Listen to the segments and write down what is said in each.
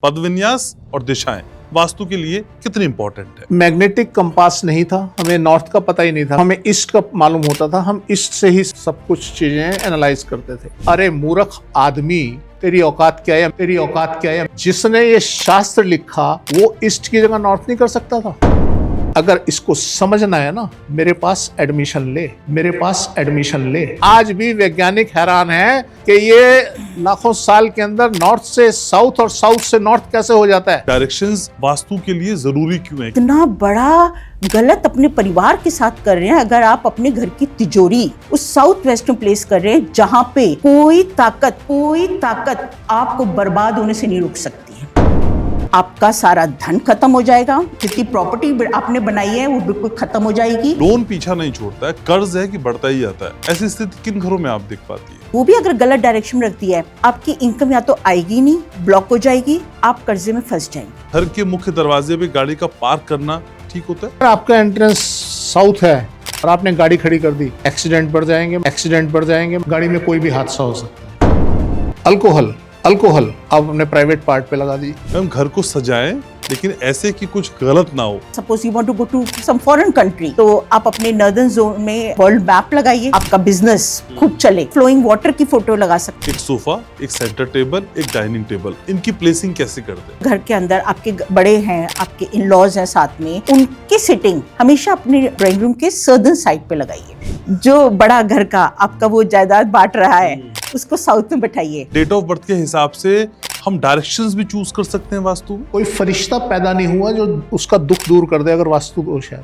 पद विन्यास और दिशाएं वास्तु के लिए कितनी इंपॉर्टेंट है। मैग्नेटिक कंपास नहीं था, हमें नॉर्थ का पता ही नहीं था, हमें ईस्ट का मालूम होता था, हम ईस्ट से ही सब कुछ चीजें एनालाइज करते थे। अरे मूर्ख आदमी, तेरी औकात क्या है, तेरी औकात क्या है। जिसने ये शास्त्र लिखा वो ईस्ट की जगह नॉर्थ नहीं कर सकता था। अगर इसको समझना है ना, मेरे पास एडमिशन ले, मेरे पास एडमिशन ले। आज भी वैज्ञानिक हैरान है कि ये लाखों साल के अंदर नॉर्थ से साउथ और साउथ से नॉर्थ कैसे हो जाता है। डायरेक्शंस वास्तु के लिए जरूरी क्यों है? इतना बड़ा गलत अपने परिवार के साथ कर रहे हैं। अगर आप अपने घर की तिजोरी उस साउथ वेस्ट में प्लेस कर रहे हैं जहाँ पे कोई ताकत आपको बर्बाद होने से नहीं रोक सकती है। आपका सारा धन खत्म हो जाएगा, जितनी प्रॉपर्टी आपने बनाई है वो बिल्कुल खत्म हो जाएगी। लोन पीछा नहीं छोड़ता है, कर्ज है कि बढ़ता ही जाता है। ऐसी स्थिति किन घरों में आप देख पाती है? वो भी अगर गलत डायरेक्शन में रखती है, आपकी इनकम या तो आएगी नहीं, ब्लॉक हो जाएगी, आप कर्जे में फंस जाएंगे। घर के मुख्य दरवाजे पे गाड़ी का पार्क करना ठीक होता है? अगर आपका एंट्रेंस साउथ है और आपने गाड़ी खड़ी कर दी, एक्सीडेंट बढ़ जाएंगे, गाड़ी में कोई भी हादसा हो सकता है। अल्कोहल आप अपने प्राइवेट पार्ट पे लगा दी। हम घर को सजाएं लेकिन ऐसे कि कुछ गलत ना हो। Suppose you want to go to some foreign country, तो आप अपने नॉर्दर्न जोन में वर्ल्ड मैप लगाइए, आपका बिजनेस खूब चले। फ्लोइंग वाटर की फोटो लगा सकते एक सोफा, एक सेंटर टेबल, एक डाइनिंग टेबल, इनकी प्लेसिंग कैसे करते हैं? घर के अंदर आपके बड़े हैं, आपके इन लॉज हैं साथ में, उनकी सिटिंग हमेशा अपने ड्राइंग रूम के सर्दर्न साइड पे लगाइए। जो बड़ा घर का आपका वो जायदाद बांट रहा है उसको साउथ में बैठाइए। डेट ऑफ बर्थ के हिसाब से हम डायरेक्शंस भी चूज कर सकते हैं वास्तु में। कोई फरिश्ता पैदा नहीं हुआ जो उसका दुख दूर कर दे अगर वास्तु दोष है।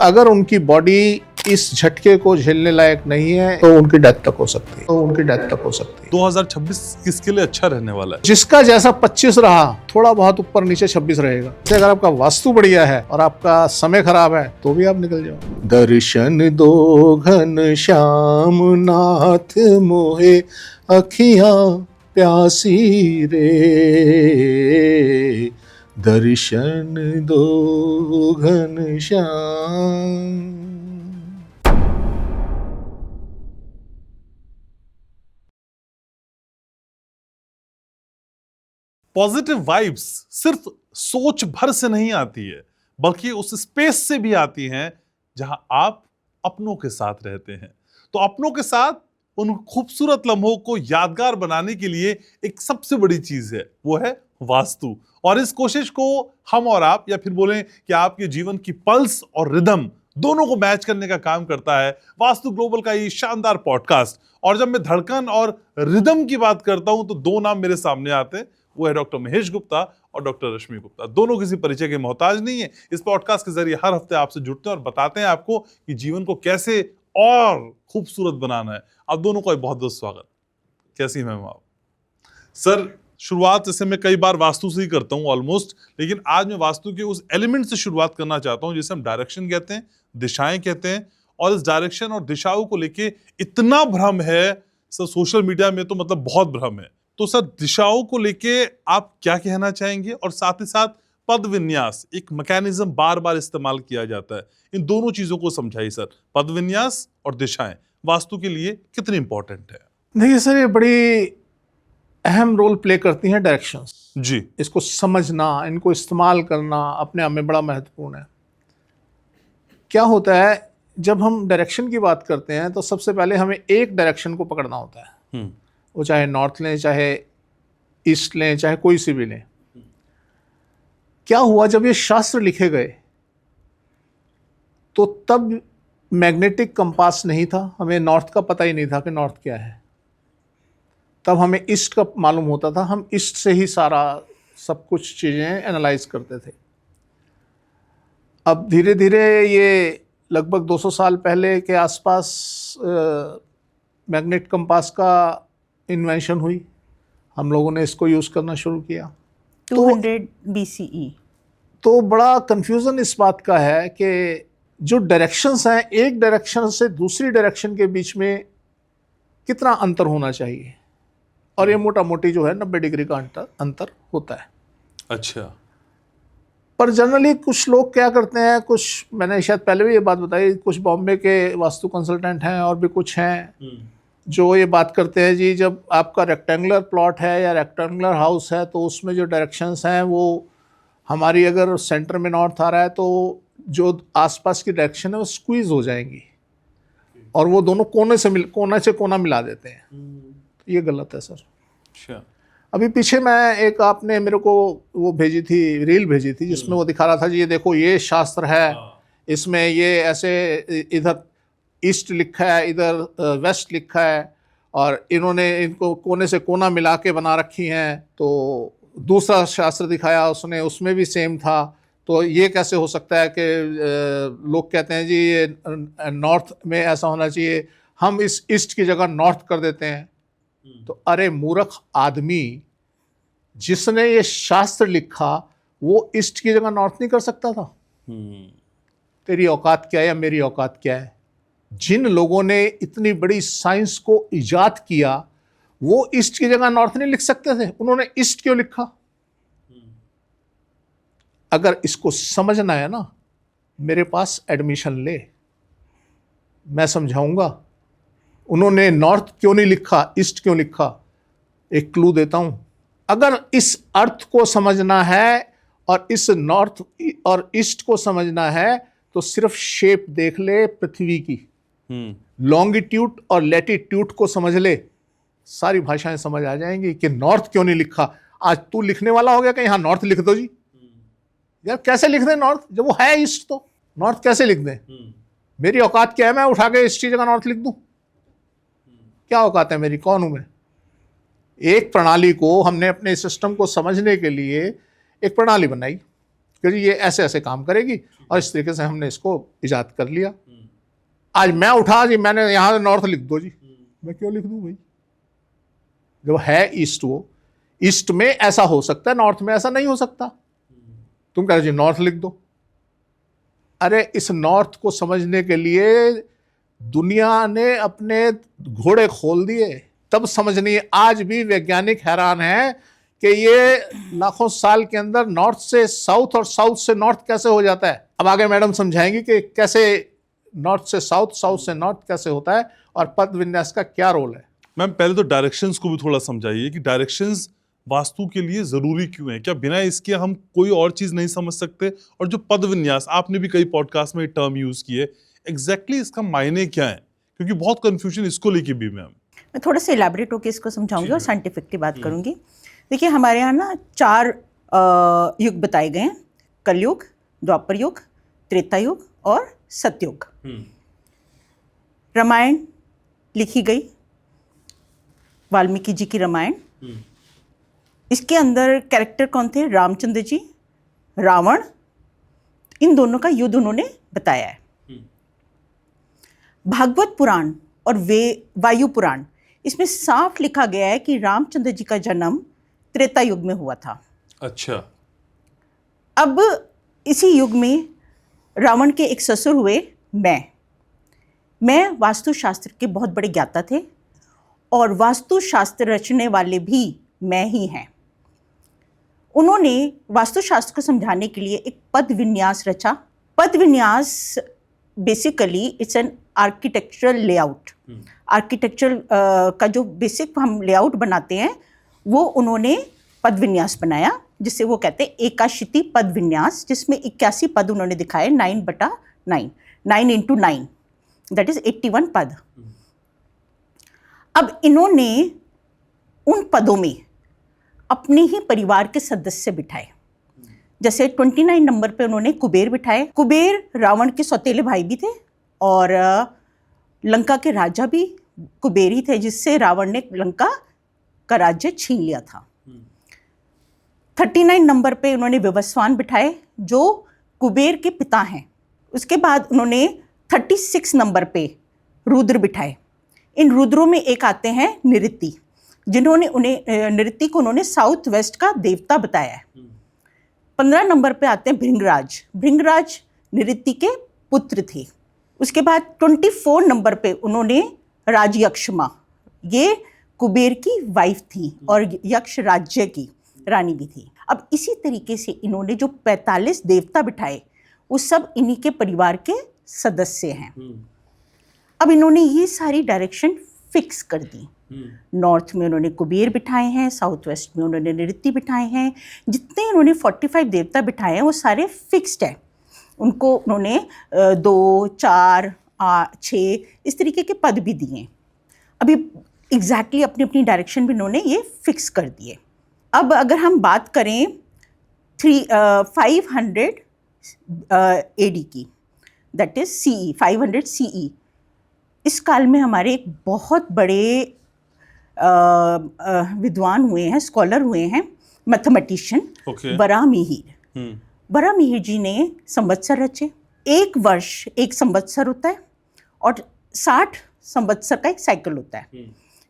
अगर उनकी बॉडी इस झटके को झेलने लायक नहीं है तो उनकी डेथ तक हो सकती है। 2026 किसके लिए अच्छा रहने वाला है? जिसका जैसा 25 रहा, थोड़ा बहुत ऊपर नीचे 26 रहेगा। जैसे अगर आपका वास्तु बढ़िया है और आपका समय खराब है तो भी आप निकल जाओ। दर्शन दो घन श्याम नाथ मोहे अखियां प्यासी रे, दर्शन दो घन श्याम। पॉजिटिव वाइब्स सिर्फ सोच भर से नहीं आती है, बल्कि उस स्पेस से भी आती हैं जहां आप अपनों के साथ रहते हैं। तो अपनों के साथ उन खूबसूरत लम्हों को यादगार बनाने के लिए एक सबसे बड़ी चीज है, वो है वास्तु। और इस कोशिश को हम और आप, या फिर बोलें कि आपके जीवन की पल्स और रिदम दोनों को मैच करने का काम करता है वास्तु ग्लोबल का ये शानदार पॉडकास्ट। और जब मैं धड़कन और रिदम की बात करता हूं तो दो नाम मेरे सामने आते हैं, वो है डॉक्टर महेश गुप्ता और डॉक्टर रश्मि गुप्ता। दोनों किसी परिचय के मोहताज नहीं है। इस पॉडकास्ट के जरिए हर हफ्ते आपसे जुड़ते हैं और बताते हैं आपको कि जीवन को कैसे और खूबसूरत बनाना है। आप दोनों का बहुत बहुत स्वागत। कैसी हैं मैम आप? सर, शुरुआत जैसे मैं कई बार वास्तु से ही करता हूं ऑलमोस्ट, लेकिन आज मैं वास्तु के उस एलिमेंट से शुरुआत करना चाहता हूं जिसे हम डायरेक्शन कहते हैं, दिशाएं कहते हैं। और इस डायरेक्शन और दिशाओं को लेके इतना भ्रम है सर, सोशल मीडिया में तो मतलब बहुत भ्रम है। तो सर, दिशाओं को लेके आप क्या कहना चाहेंगे? और साथ ही साथ पद विन्यास, एक मैकेनिज्म बार बार इस्तेमाल किया जाता है, इन दोनों चीजों को समझाइए सर। पद विन्यास और दिशाएं वास्तु के लिए कितनी इंपॉर्टेंट है? देखिए सर, ये बड़ी अहम रोल प्ले करती हैं डायरेक्शंस जी। इसको समझना, इनको इस्तेमाल करना अपने आप में बड़ा महत्वपूर्ण है। क्या होता है, जब हम डायरेक्शन की बात करते हैं तो सबसे पहले हमें एक डायरेक्शन को पकड़ना होता है। वो चाहे नॉर्थ लें, चाहे ईस्ट लें, चाहे कोई सी भी लें। क्या हुआ, जब ये शास्त्र लिखे गए तो तब मैग्नेटिक कंपास नहीं था, हमें नॉर्थ का पता ही नहीं था कि नॉर्थ क्या है। तब हमें ईस्ट का मालूम होता था, हम ईस्ट से ही सारा सब कुछ चीज़ें एनालाइज करते थे। अब धीरे धीरे ये लगभग 200 साल पहले के आसपास मैग्नेट कंपास का इन्वेंशन हुई, हम लोगों ने इसको यूज़ करना शुरू किया। 200 BCE। तो बड़ा कंफ्यूजन इस बात का है कि जो डायरेक्शंस हैं, एक डायरेक्शन से दूसरी डायरेक्शन के बीच में कितना अंतर होना चाहिए, और ये मोटा मोटी जो है 90 डिग्री का अंतर होता है। अच्छा। पर जनरली कुछ लोग क्या करते हैं, मैंने शायद पहले भी ये बात बताई, कुछ बॉम्बे के वास्तु कंसल्टेंट हैं और भी कुछ हैं, जो ये बात करते हैं जी, जब आपका रेक्टेंगुलर प्लॉट है या रेक्टेंगुलर हाउस है तो उसमें जो डायरेक्शंस हैं वो हमारी, अगर सेंटर में नॉर्थ आ रहा है तो जो आसपास की डायरेक्शन है वो स्क्वीज हो जाएंगी और वो दोनों कोने से कोना मिला देते हैं। ये गलत है सर। अच्छा। अभी पीछे मैं एक, आपने मेरे को वो भेजी थी, रील भेजी थी, जिसमें वो दिखा रहा था जी, ये देखो ये शास्त्र है, इसमें ये ऐसे इधर ईस्ट लिखा है, इधर वेस्ट लिखा है और इन्होंने इनको कोने से कोना मिला के बना रखी हैं। तो दूसरा शास्त्र दिखाया उसने, उसमें भी सेम था। तो ये कैसे हो सकता है कि लोग कहते हैं जी ये नॉर्थ में ऐसा होना चाहिए, हम इस ईस्ट की जगह नॉर्थ कर देते हैं। तो अरे मूर्ख आदमी, जिसने ये शास्त्र लिखा वो ईस्ट की जगह नॉर्थ नहीं कर सकता था? तेरी औकात क्या है या मेरी औकात क्या है? जिन लोगों ने इतनी बड़ी साइंस को इजाद किया वो ईस्ट की जगह नॉर्थ नहीं लिख सकते थे? उन्होंने ईस्ट क्यों लिखा? अगर इसको समझना है ना, मेरे पास एडमिशन ले, मैं समझाऊंगा उन्होंने नॉर्थ क्यों नहीं लिखा, ईस्ट क्यों लिखा। एक क्लू देता हूं, अगर इस अर्थ को समझना है और इस नॉर्थ और ईस्ट को समझना है तो सिर्फ शेप देख ले पृथ्वी की, लॉन्गिट्यूड और लैटिट्यूड को समझ ले, सारी भाषाएं समझ आ जाएंगी कि नॉर्थ क्यों नहीं लिखा। आज तू लिखने वाला हो गया कि यहां नॉर्थ लिख दो जी। यार कैसे लिख दें नॉर्थ जब वो है ईस्ट? तो नॉर्थ कैसे लिख दें? मेरी औकात क्या है, मैं उठा के ईस्ट की जगह नॉर्थ लिख दूं? क्या औकात है मेरी, कौन हूं मैं? एक प्रणाली को हमने अपने सिस्टम को समझने के लिए एक प्रणाली बनाई कि ये ऐसे ऐसे काम करेगी और इस तरीके से हमने इसको इजाद कर लिया। आज मैं उठा जी, मैंने यहां नॉर्थ लिख दो जी, मैं क्यों लिख दूं भाई? जब है ईस्ट, वो ईस्ट में ऐसा हो सकता है, नॉर्थ में ऐसा नहीं हो सकता। तुम कह रहे जी नॉर्थ लिख दो। अरे इस नॉर्थ को समझने के लिए दुनिया ने अपने घोड़े खोल दिए, तब समझनी। आज भी वैज्ञानिक हैरान है कि ये लाखों साल के अंदर नॉर्थ से साउथ और साउथ से नॉर्थ कैसे हो जाता है। अब आगे मैडम समझाएंगी कि कैसे नॉर्थ से साउथ, साउथ से नॉर्थ कैसे होता है और पद विन्यास का क्या रोल है। मैम पहले तो डायरेक्शंस को भी थोड़ा समझाइए कि डायरेक्शंस वास्तु के लिए जरूरी क्यों है? क्या बिना इसके हम कोई और चीज नहीं समझ सकते? और जो पद विन्यास, आपने भी कई पॉडकास्ट में टर्म यूज किए, एग्जैक्टली इसका मायने क्या है? क्योंकि बहुत कंफ्यूजन इसको लेके भी मैम। मैं थोड़ा सा इलैबोरेट होकर इसको समझाऊंगी और साइंटिफिकली बात करूंगी। देखिए हमारे यहाँ ना 4 युग बताए गए हैं, कलयुग, द्वापर युग, त्रेता युग और सतयुग। रामायण लिखी गई, वाल्मीकि जी की रामायण। इसके अंदर कैरेक्टर कौन थे? रामचंद्र जी, रावण, इन दोनों का युद्ध उन्होंने बताया है। भागवत पुराण और वायु पुराण, इसमें साफ लिखा गया है कि रामचंद्र जी का जन्म त्रेता युग में हुआ था। अच्छा। अब इसी युग में रावण के एक ससुर हुए मैं वास्तुशास्त्र के बहुत बड़े ज्ञाता थे और वास्तुशास्त्र रचने वाले भी मैं ही हैं। उन्होंने वास्तुशास्त्र को समझाने के लिए एक पद विन्यास रचा। पद विन्यास basically it's an architectural layout. Architectural का जो बेसिक हम लेआउट बनाते हैं वो उन्होंने पद विन्यास बनाया, जिसे वो कहते हैं एकाशिति पद विन्यास, जिसमें 81 पद उन्होंने दिखाए, 9/9, 9 into 9, दैट इज 81 पद। अब इन्होंने उन पदों में अपने ही परिवार के सदस्य बिठाए। जैसे 29 नंबर पे उन्होंने कुबेर बिठाए। कुबेर रावण के सौतेले भाई भी थे और लंका के राजा भी कुबेर ही थे, जिससे रावण ने लंका का राज्य छीन लिया था। 39 नंबर पे उन्होंने विवस्वान बिठाए जो कुबेर के पिता हैं। उसके बाद उन्होंने 36 नंबर पे रुद्र बिठाए। इन रुद्रों में एक आते हैं निऋति, जिन्होंने निऋति को उन्होंने साउथ वेस्ट का देवता बताया है। 15 नंबर पे आते हैं भृंगराज। भृंगराज निऋति के पुत्र थे। उसके बाद 24 नंबर पे उन्होंने राजयक्षमा, ये कुबेर की वाइफ थी और यक्ष राज्य की रानी भी थी। अब इसी तरीके से इन्होंने जो 45 देवता बिठाए वो सब इन्हीं के परिवार के सदस्य हैं। अब इन्होंने ये सारी डायरेक्शन फिक्स कर दी। नॉर्थ में उन्होंने कुबेर बिठाए हैं, साउथ वेस्ट में उन्होंने निऋत्ति बिठाए हैं। जितने उन्होंने 45 देवता बिठाए हैं वो सारे फिक्स्ड हैं। उनको उन्होंने 2, 4, 6 इस तरीके के पद भी दिए। अभी एग्जैक्टली अपनी अपनी डायरेक्शन भी उन्होंने ये फिक्स कर दिए। अब अगर हम बात करें 500 AD की, दैट इज CE 500 CE, इस काल में हमारे एक बहुत बड़े विद्वान हुए हैं, स्कॉलर हुए हैं, मैथमेटिशियन वराहमिहिर। वराहमिहिर जी ने संवत्सर रचे। एक वर्ष एक संवत्सर होता है और 60 संवत्सर का एक साइकिल होता है,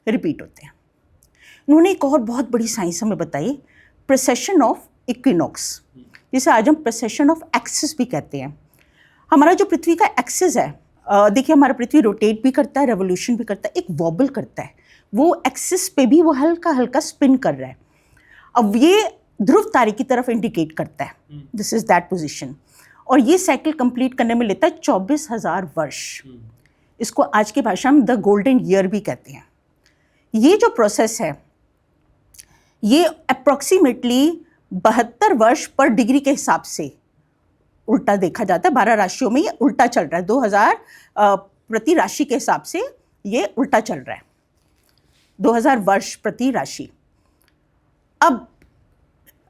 रिपीट होते हैं। उन्होंने एक और बहुत बड़ी साइंस हमें बताई, प्रोसेशन ऑफ इक्विनॉक्स, जिसे आज हम प्रोसेशन ऑफ एक्सिस भी कहते हैं। हमारा जो पृथ्वी का एक्सिस है, देखिए हमारा पृथ्वी रोटेट भी करता है, रेवोल्यूशन भी करता है, एक वॉबल करता है, वो एक्सिस पे भी वो हल्का हल्का स्पिन कर रहा है। अब ये ध्रुव तारे की तरफ इंडिकेट करता है, दिस इज दैट पोजीशन, और ये साइकिल कंप्लीट करने में लेता है 24,000 वर्ष। इसको आज की भाषा में द गोल्डन ईयर भी कहते हैं। ये जो प्रोसेस है ये अप्रॉक्सीमेटली 72 वर्ष पर डिग्री के हिसाब से उल्टा देखा जाता है। 12 राशियों में ये उल्टा चल रहा है, 2000 प्रति राशि के हिसाब से ये उल्टा चल रहा है, 2000 वर्ष प्रति राशि। अब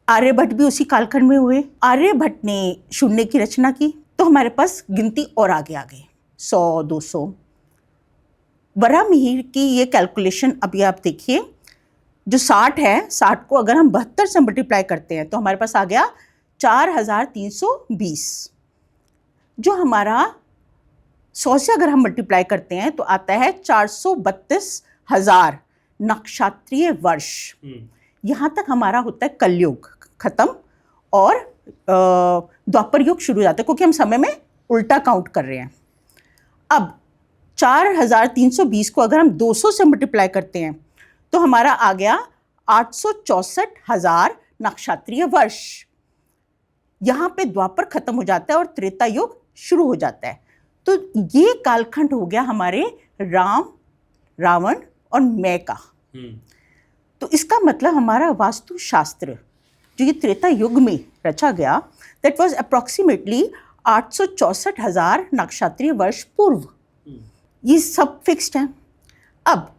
आर्यभट्ट भी उसी कालखंड में हुए। आर्यभट्ट ने शून्य की रचना की तो हमारे पास गिनती और आगे आ गई, 100, 200। वराहमिहिर की ये कैलकुलेशन अभी आप देखिए, जो 60 है, 60 को अगर हम 72 से मल्टीप्लाई करते हैं तो हमारे पास आ गया 4320। जो हमारा 100 से अगर हम मल्टीप्लाई करते हैं तो आता है 432,000 नक्षत्रीय वर्ष। यहाँ तक हमारा होता है कलयुग खत्म और द्वापर युग शुरू हो जाता है, क्योंकि हम समय में उल्टा काउंट कर रहे हैं। अब 4320 को अगर हम 200 से मल्टीप्लाई करते हैं तो हमारा आ गया 864,000 नक्षत्रीय वर्ष। यहाँ पे द्वापर खत्म हो जाता है और त्रेता युग शुरू हो जाता है। तो ये कालखंड हो गया हमारे राम, रावण और मैं का। तो इसका मतलब हमारा वास्तु शास्त्र जो ये त्रेता युग में रचा गया, दैट वाज अप्रॉक्सीमेटली 864,000 नक्षत्रीय वर्ष पूर्व। ये सब फिक्स्ड है। अब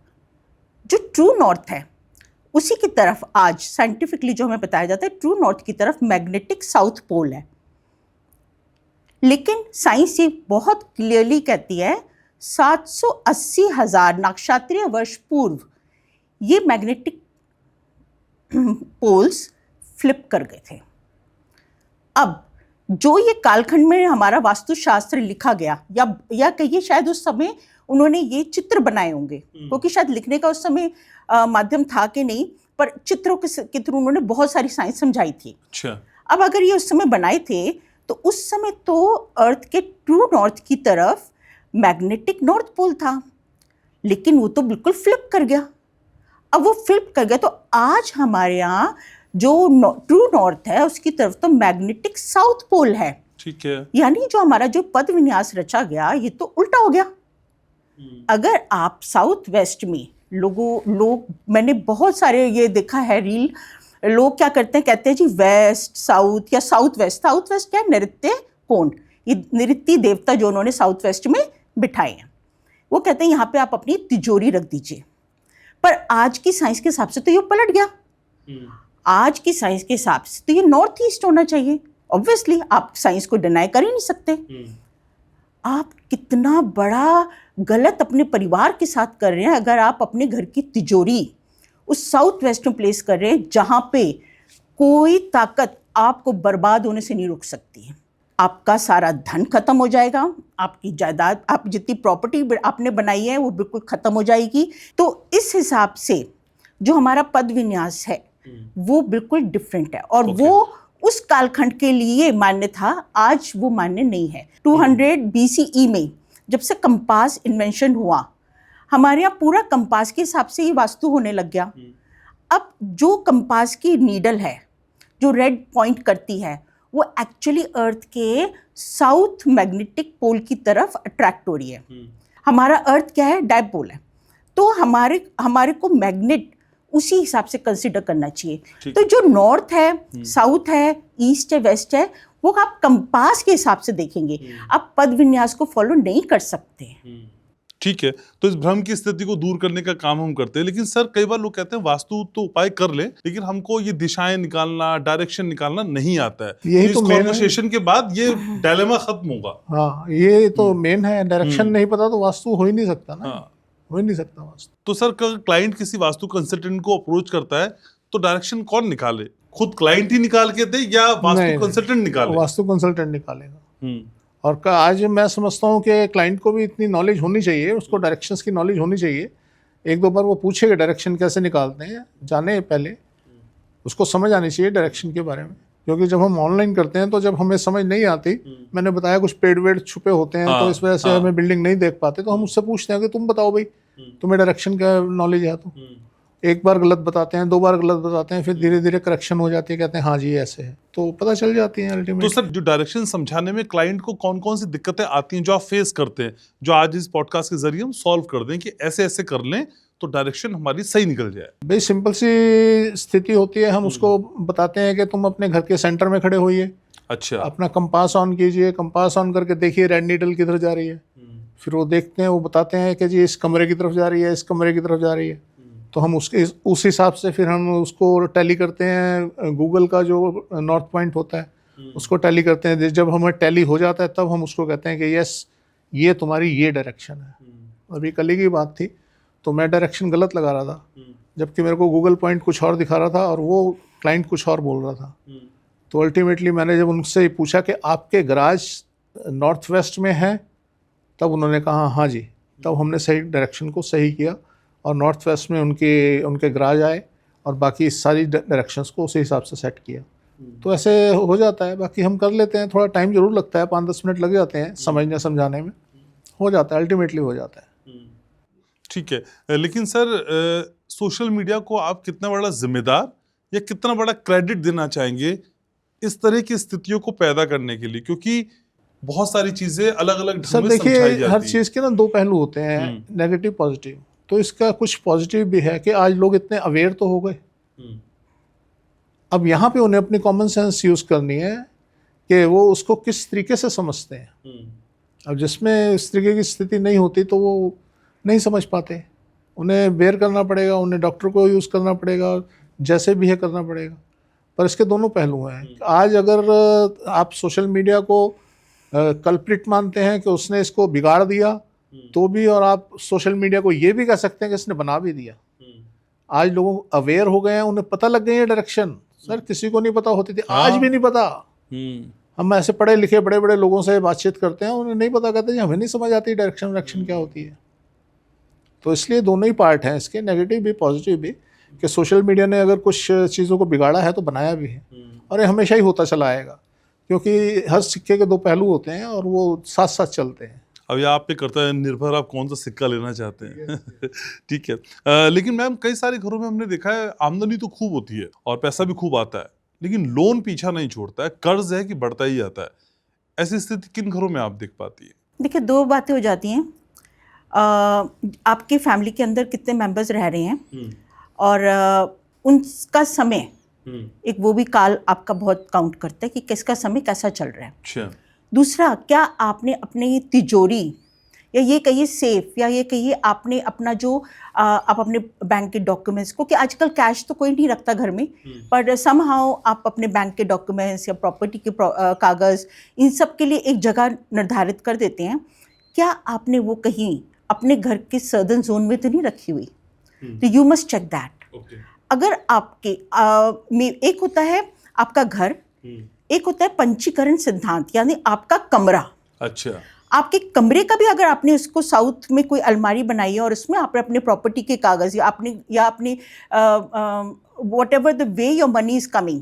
जो ट्रू नॉर्थ है उसी की तरफ आज साइंटिफिकली जो हमें बताया जाता है, ट्रू नॉर्थ की तरफ मैग्नेटिक साउथ पोल है। लेकिन साइंस ये बहुत क्लियरली कहती है 780,000 नक्षत्रीय वर्ष पूर्व ये मैग्नेटिक पोल्स फ्लिप कर गए थे। अब जो ये कालखंड में हमारा वास्तुशास्त्र लिखा गया, या कहिए शायद उस समय उन्होंने ये चित्र बनाए होंगे, क्योंकि शायद लिखने का उस समय माध्यम था कि नहीं, पर चित्रों के थ्रू उन्होंने बहुत सारी साइंस समझाई थी। अच्छा। अब अगर ये उस समय बनाए थे तो उस समय तो अर्थ के ट्रू नॉर्थ की तरफ मैग्नेटिक नॉर्थ पोल था, लेकिन वो तो बिल्कुल फ्लिप कर गया। अब वो फ्लिप कर गया तो आज हमारे यहाँ जो ट्रू नॉर्थ है उसकी तरफ तो मैग्नेटिक साउथ पोल है। ठीक है। यानी जो हमारा जो पद विन्यास रचा गया ये तो उल्टा हो गया। अगर आप साउथ वेस्ट में लोग मैंने बहुत सारे ये देखा है रील, लोग क्या करते हैं, कहते हैं जी वेस्ट साउथ या साउथ वेस्ट। साउथ वेस्ट क्या है? नृत्य कोण, ये नृत्य देवता जो उन्होंने साउथ वेस्ट में बिठाए हैं। वो कहते हैं यहाँ पे आप अपनी तिजोरी रख दीजिए। पर आज की साइंस के हिसाब से तो ये पलट गया। आज की साइंस के हिसाब से तो ये नॉर्थ ईस्ट होना चाहिए। ऑब्वियसली आप साइंस को डिनाई कर ही नहीं सकते। आप कितना बड़ा गलत अपने परिवार के साथ कर रहे हैं अगर आप अपने घर की तिजोरी उस साउथ वेस्ट में प्लेस कर रहे हैं जहाँ पे कोई ताकत आपको बर्बाद होने से नहीं रोक सकती है। आपका सारा धन खत्म हो जाएगा, आपकी जायदाद, आप जितनी प्रॉपर्टी आपने बनाई है वो बिल्कुल खत्म हो जाएगी। तो इस हिसाब से जो हमारा पद विन्यास है वो बिल्कुल डिफरेंट है और वो उस कालखंड के लिए मान्य था, आज वो मान्य नहीं है। 200 BCE में जब से कंपास इन्वेंशन हुआ, हमारे यहाँ पूरा कंपास के हिसाब से ही वास्तु होने लग गया। अब जो कंपास की नीडल है जो रेड पॉइंट करती है वो एक्चुअली अर्थ के साउथ मैग्नेटिक पोल की तरफ अट्रैक्ट हो रही है। हमारा अर्थ क्या है? डायपोल है। तो हमारे को मैग्नेट उसी हिसाब से कंसिडर करना चाहिए। ठीक। तो जो नॉर्थ है, साउथ है, ईस्ट है, वेस्ट है, वो आप कंपास के हिसाब से देखेंगे, आप पद विन्यास को फॉलो नहीं कर सकते। ठीक है, तो इस भ्रम की स्थिति को दूर करने का काम हम करते हैं। लेकिन सर कई बार लोग कहते हैं वास्तु तो उपाय कर ले, लेकिन हमको ये दिशाएं निकालना, डायरेक्शन निकालना नहीं आता है। यही इस तो main है। कॉन्वर्सेशन के बाद ये डायलेमा खत्म होगा। हाँ, ये तो मेन है। डायरेक्शन नहीं पता तो वास्तु हो ही नहीं सकता ना। हाँ। हो ही नहीं सकता वास्तु। तो सर क्लाइंट किसी वास्तु कंसल्टेंट को अप्रोच करता है तो डायरेक्शन कौन निकाले? खुद क्लाइंट ही निकाल के दे या नहीं, वास्तु कंसल्टेंट निकाले? वास्तु कंसल्टेंट निकालेगा। और आज मैं समझता हूँ कि क्लाइंट को भी इतनी नॉलेज होनी चाहिए, उसको डायरेक्शंस की नॉलेज होनी चाहिए। एक दो बार वो पूछेगा डायरेक्शन कैसे निकालते हैं, जाने पहले उसको समझ आनी चाहिए डायरेक्शन के बारे में। क्योंकि जब हम ऑनलाइन करते हैं तो जब हमें समझ नहीं आती, मैंने बताया कुछ पेड़ वेड़ छुपे होते हैं, तो इस वजह से हमें बिल्डिंग नहीं देख पाते, तो हम उससे पूछते हैं कि तुम बताओ भाई, तुम्हें डायरेक्शन का नॉलेज है? तो एक बार गलत बताते हैं, 2 बार गलत बताते हैं, फिर धीरे धीरे करेक्शन हो जाती है, कहते हैं हाँ जी ऐसे है, तो पता चल जाती है अल्टीमेटली। तो सर जो डायरेक्शन समझाने में क्लाइंट को कौन कौन सी दिक्कतें आती हैं जो आप फेस करते हैं, जो आज इस पॉडकास्ट के जरिए हम सॉल्व कर दें कि ऐसे ऐसे कर लें तो डायरेक्शन हमारी सही निकल जाए? भाई सिंपल सी स्थिति होती है, हम उसको बताते हैं कि तुम अपने घर के सेंटर में खड़े होइए, अच्छा, अपना कंपास ऑन कीजिए, कंपास ऑन करके देखिए रेड नीडल किधर जा रही है। फिर वो देखते हैं, वो बताते हैं कि जी इस कमरे की तरफ जा रही है, इस कमरे की तरफ जा रही है। तो हम उस हिसाब से फिर हम उसको टैली करते हैं। गूगल का जो नॉर्थ पॉइंट होता है उसको टैली करते हैं। जब हमें टैली हो जाता है तब हम उसको कहते हैं कि यस ये तुम्हारी ये डायरेक्शन है। अभी कल ही की बात थी, तो मैं डायरेक्शन गलत लगा रहा था, जबकि मेरे को गूगल पॉइंट कुछ और दिखा रहा था और वो क्लाइंट कुछ और बोल रहा था। तो अल्टीमेटली मैंने जब उनसे पूछा कि आपके गराज नॉर्थ वेस्ट में है, तब उन्होंने कहा हाँ जी। तब हमने सही डायरेक्शन को सही किया और नॉर्थ वेस्ट में उनके गराज आए और बाकी सारी डायरेक्शंस को उसी हिसाब से सेट किया। तो ऐसे हो जाता है। बाकी हम कर लेते हैं, थोड़ा टाइम जरूर लगता है, 5-10 मिनट लग जाते हैं समझने समझाने में, हो जाता है, अल्टीमेटली हो जाता है। ठीक है। लेकिन सर सोशल मीडिया को आप कितना बड़ा जिम्मेदार या कितना बड़ा क्रेडिट देना चाहेंगे इस तरह की स्थितियों को पैदा करने के लिए? क्योंकि बहुत सारी चीजें अलग अलग ढंग सर में देखिए, समझाई जाती हर चीज़ के ना 2 पहलू होते हैं, नेगेटिव पॉजिटिव। तो इसका कुछ पॉजिटिव भी है कि आज लोग इतने अवेयर तो हो गए। अब यहाँ पे उन्हें अपनी कॉमन सेंस यूज़ करनी है कि वो उसको किस तरीके से समझते हैं। अब जिसमें इस तरीके की स्थिति नहीं होती तो वो नहीं समझ पाते, उन्हें बेयर करना पड़ेगा, उन्हें डॉक्टर को यूज़ करना पड़ेगा, जैसे भी है करना पड़ेगा। पर इसके दोनों पहलू हैं। आज अगर आप सोशल मीडिया को कल्प्रिट मानते हैं कि उसने इसको बिगाड़ दिया तो भी, और आप सोशल मीडिया को ये भी कह सकते हैं कि इसने बना भी दिया। आज लोग अवेयर हो गए हैं, उन्हें पता लग गई है डायरेक्शन। सर किसी को नहीं पता होती थी, आज भी नहीं पता। हम ऐसे पढ़े लिखे बड़े बड़े लोगों से बातचीत करते हैं, उन्हें नहीं पता, कहते हैं हमें नहीं समझ आती डायरेक्शन क्या होती है। तो इसलिए दोनों ही पार्ट हैं इसके, नेगेटिव भी पॉजिटिव भी, कि सोशल मीडिया ने अगर कुछ चीज़ों को बिगाड़ा है तो बनाया भी है, और ये हमेशा ही होता चला आएगा, क्योंकि हर सिक्के के 2 पहलू होते हैं और वो साथ साथ चलते हैं। अब ये आप पे करता है निर्भर आप कौन सा सिक्का लेना चाहते हैं। ठीक है। लेकिन मैम कई सारे घरों में हमने देखा है आमदनी तो खूब होती है और पैसा भी खूब आता है, लेकिन लोन पीछा नहीं छोड़ता है, कर्ज है कि बढ़ता ही जाता है। ऐसी स्थिति किन घरों में आप देख पाती है? देखिए 2 बातें हो जाती हैं। आपके फैमिली के अंदर कितने मेंबर्स रह रहे हैं और उनका समय, एक वो भी काल आपका बहुत काउंट करता है कि किसका समय कैसा चल रहा है। अच्छा। दूसरा, क्या आपने अपनी तिजोरी या ये कहिए सेफ, या ये कहिए आपने अपना जो आप अपने बैंक के डॉक्यूमेंट्स को, कि आजकल कैश तो कोई नहीं रखता घर में, पर समहाउ आप अपने बैंक के डॉक्यूमेंट्स या प्रॉपर्टी के कागज़, इन सब के लिए एक जगह निर्धारित कर देते हैं। क्या आपने वो कहीं अपने घर के सर्दन जोन में तो नहीं रखी हुई? तो यू मस्ट चेक दैट। अगर आपके एक होता है आपका घर, एक होता है पंचीकरण सिद्धांत, यानी आपका कमरा। अच्छा। आपके कमरे का भी अगर आपने उसको साउथ में कोई अलमारी बनाई है और उसमें आपने अपने प्रॉपर्टी के कागज या अपने what ever the way your money is coming,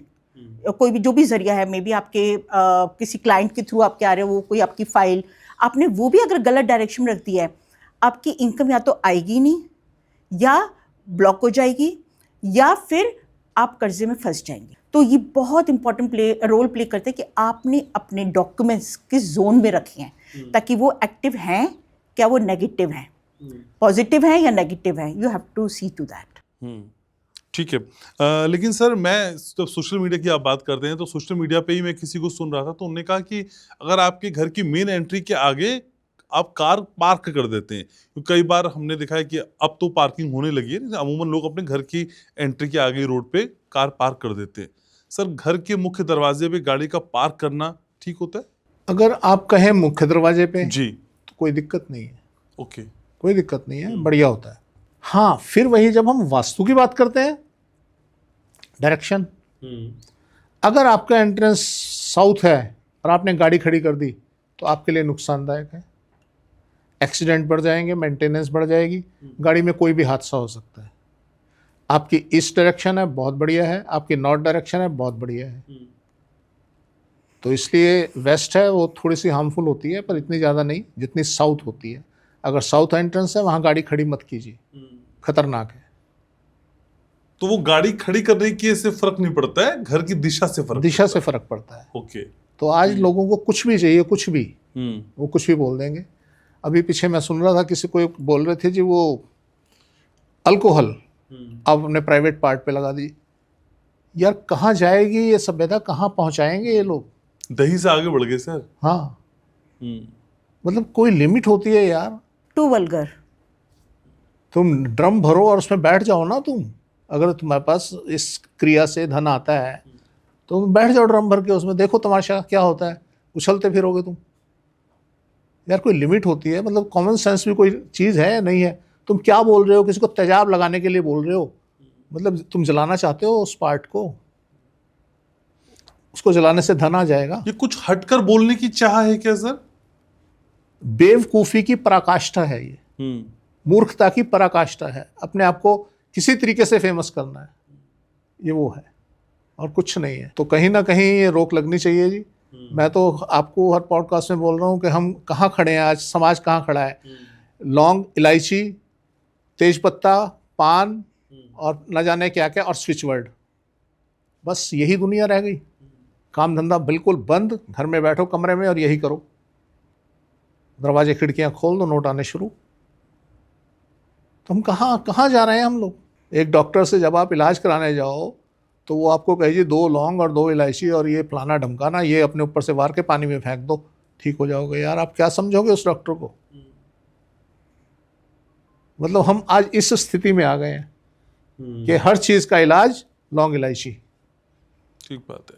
कोई भी जो भी जरिया है, मे बी आपके किसी क्लाइंट के थ्रू आपके आ रहे हो, वो कोई आपकी फाइल, आपने वो भी अगर गलत डायरेक्शन में रख दिया है, आपकी इनकम या तो आएगी नहीं, या ब्लॉक हो जाएगी, या फिर आप कर्जे में फंस जाएंगे। तो ये बहुत इंपॉर्टेंट रोल प्ले करते हैं कि आपने अपने डॉक्यूमेंट्स किस जोन में रखे हैं, ताकि वो एक्टिव हैं क्या वो नेगेटिव हैं। पॉजिटिव है या नेगेटिव है, you have to see to that. ठीक है। लेकिन सर, मैं जब सोशल मीडिया की आप बात करते हैं तो सोशल मीडिया पे ही मैं किसी को सुन रहा था, तो उन्होंने कहा कि अगर आपके घर की मेन एंट्री के आगे आप कार पार्क कर देते हैं, क्योंकि कई बार हमने देखा है कि अब तो पार्किंग होने लगी है, अमूमन लोग अपने घर की एंट्री के आगे रोड पे कार पार्क कर देते हैं। सर, घर के मुख्य दरवाजे पे गाड़ी का पार्क करना ठीक होता है? अगर आप कहें मुख्य दरवाजे पे जी। तो कोई दिक्कत नहीं है, ओके। कोई दिक्कत नहीं है, बढ़िया होता है। हाँ, फिर वही जब हम वास्तु की बात करते हैं, डायरेक्शन, अगर आपका एंट्रेंस साउथ है और आपने गाड़ी खड़ी कर दी तो आपके लिए नुकसानदायक है। एक्सीडेंट बढ़ जाएंगे, मेंटेनेंस बढ़ जाएगी, गाड़ी में कोई भी हादसा हो सकता है। आपकी ईस्ट डायरेक्शन है, बहुत बढ़िया है, आपकी नॉर्थ डायरेक्शन है, बहुत बढ़िया है। तो इसलिए वेस्ट है वो थोड़ी सी हार्मफुल होती है, पर इतनी ज़्यादा नहीं जितनी साउथ होती है। अगर साउथ एंट्रेंस है, वहाँ गाड़ी खड़ी मत कीजिए, खतरनाक है। तो वो गाड़ी खड़ी करने की से फर्क नहीं पड़ता है, घर की दिशा से फर्क दिशा से फर्क पड़ता है। ओके। तो आज लोगों को कुछ भी चाहिए, कुछ भी, वो कुछ भी बोल देंगे। अभी पीछे मैं सुन रहा था, किसी को बोल रहे थे जी वो अल्कोहल अब अपने प्राइवेट पार्ट पे लगा दी। यार कहाँ जाएगी ये सभ्यता, कहाँ पहुंचाएंगे ये लोग? दही से आगे बढ़ गए सर। हाँ, मतलब कोई लिमिट होती है यार। To vulgar. तुम ड्रम भरो और उसमें बैठ जाओ ना। तुम अगर तुम्हारे पास इस क्रिया से धन आता है तो तुम बैठ जाओ ड्रम भर के, उसमें देखो तमाशा क्या होता है, उछलते फिरोगे तुम। यार कोई लिमिट होती है, मतलब कॉमन सेंस भी कोई चीज़ है या नहीं है? तुम क्या बोल रहे हो? किसी को तेजाब लगाने के लिए बोल रहे हो? मतलब तुम जलाना चाहते हो उस पार्ट को, उसको जलाने से धन आ जाएगा। ये कुछ हटकर बोलने की चाह है क्या सर? बेवकूफ़ी की पराकाष्ठा है ये, मूर्खता की पराकाष्ठा है। अपने आप को किसी तरीके से फेमस करना है, ये वो है और कुछ नहीं है। तो कहीं ना कहीं ये रोक लगनी चाहिए जी। मैं तो आपको हर पॉडकास्ट में बोल रहा हूँ कि हम कहाँ खड़े हैं आज, समाज कहाँ खड़ा है। लौंग, इलायची, तेजपत्ता, पान और न जाने क्या क्या, और स्विच वर्ड, बस यही दुनिया रह गई। काम धंधा बिल्कुल बंद, घर में बैठो कमरे में और यही करो। दरवाजे खिड़कियां खोल दो, नोट आने शुरू। तो हम कहाँ जा रहे हैं हम लोग? एक डॉक्टर से जब आप इलाज कराने जाओ तो वो आपको कहे जी 2 लौंग और 2 इलायची और ये फलाना ढमकाना, ये अपने ऊपर से वार के पानी में फेंक दो, ठीक हो जाओगे। यार आप क्या समझोगे उस डॉक्टर को? मतलब हम आज इस स्थिति में आ गए हैं कि हर चीज़ का इलाज लौंग इलायची। ठीक बात है,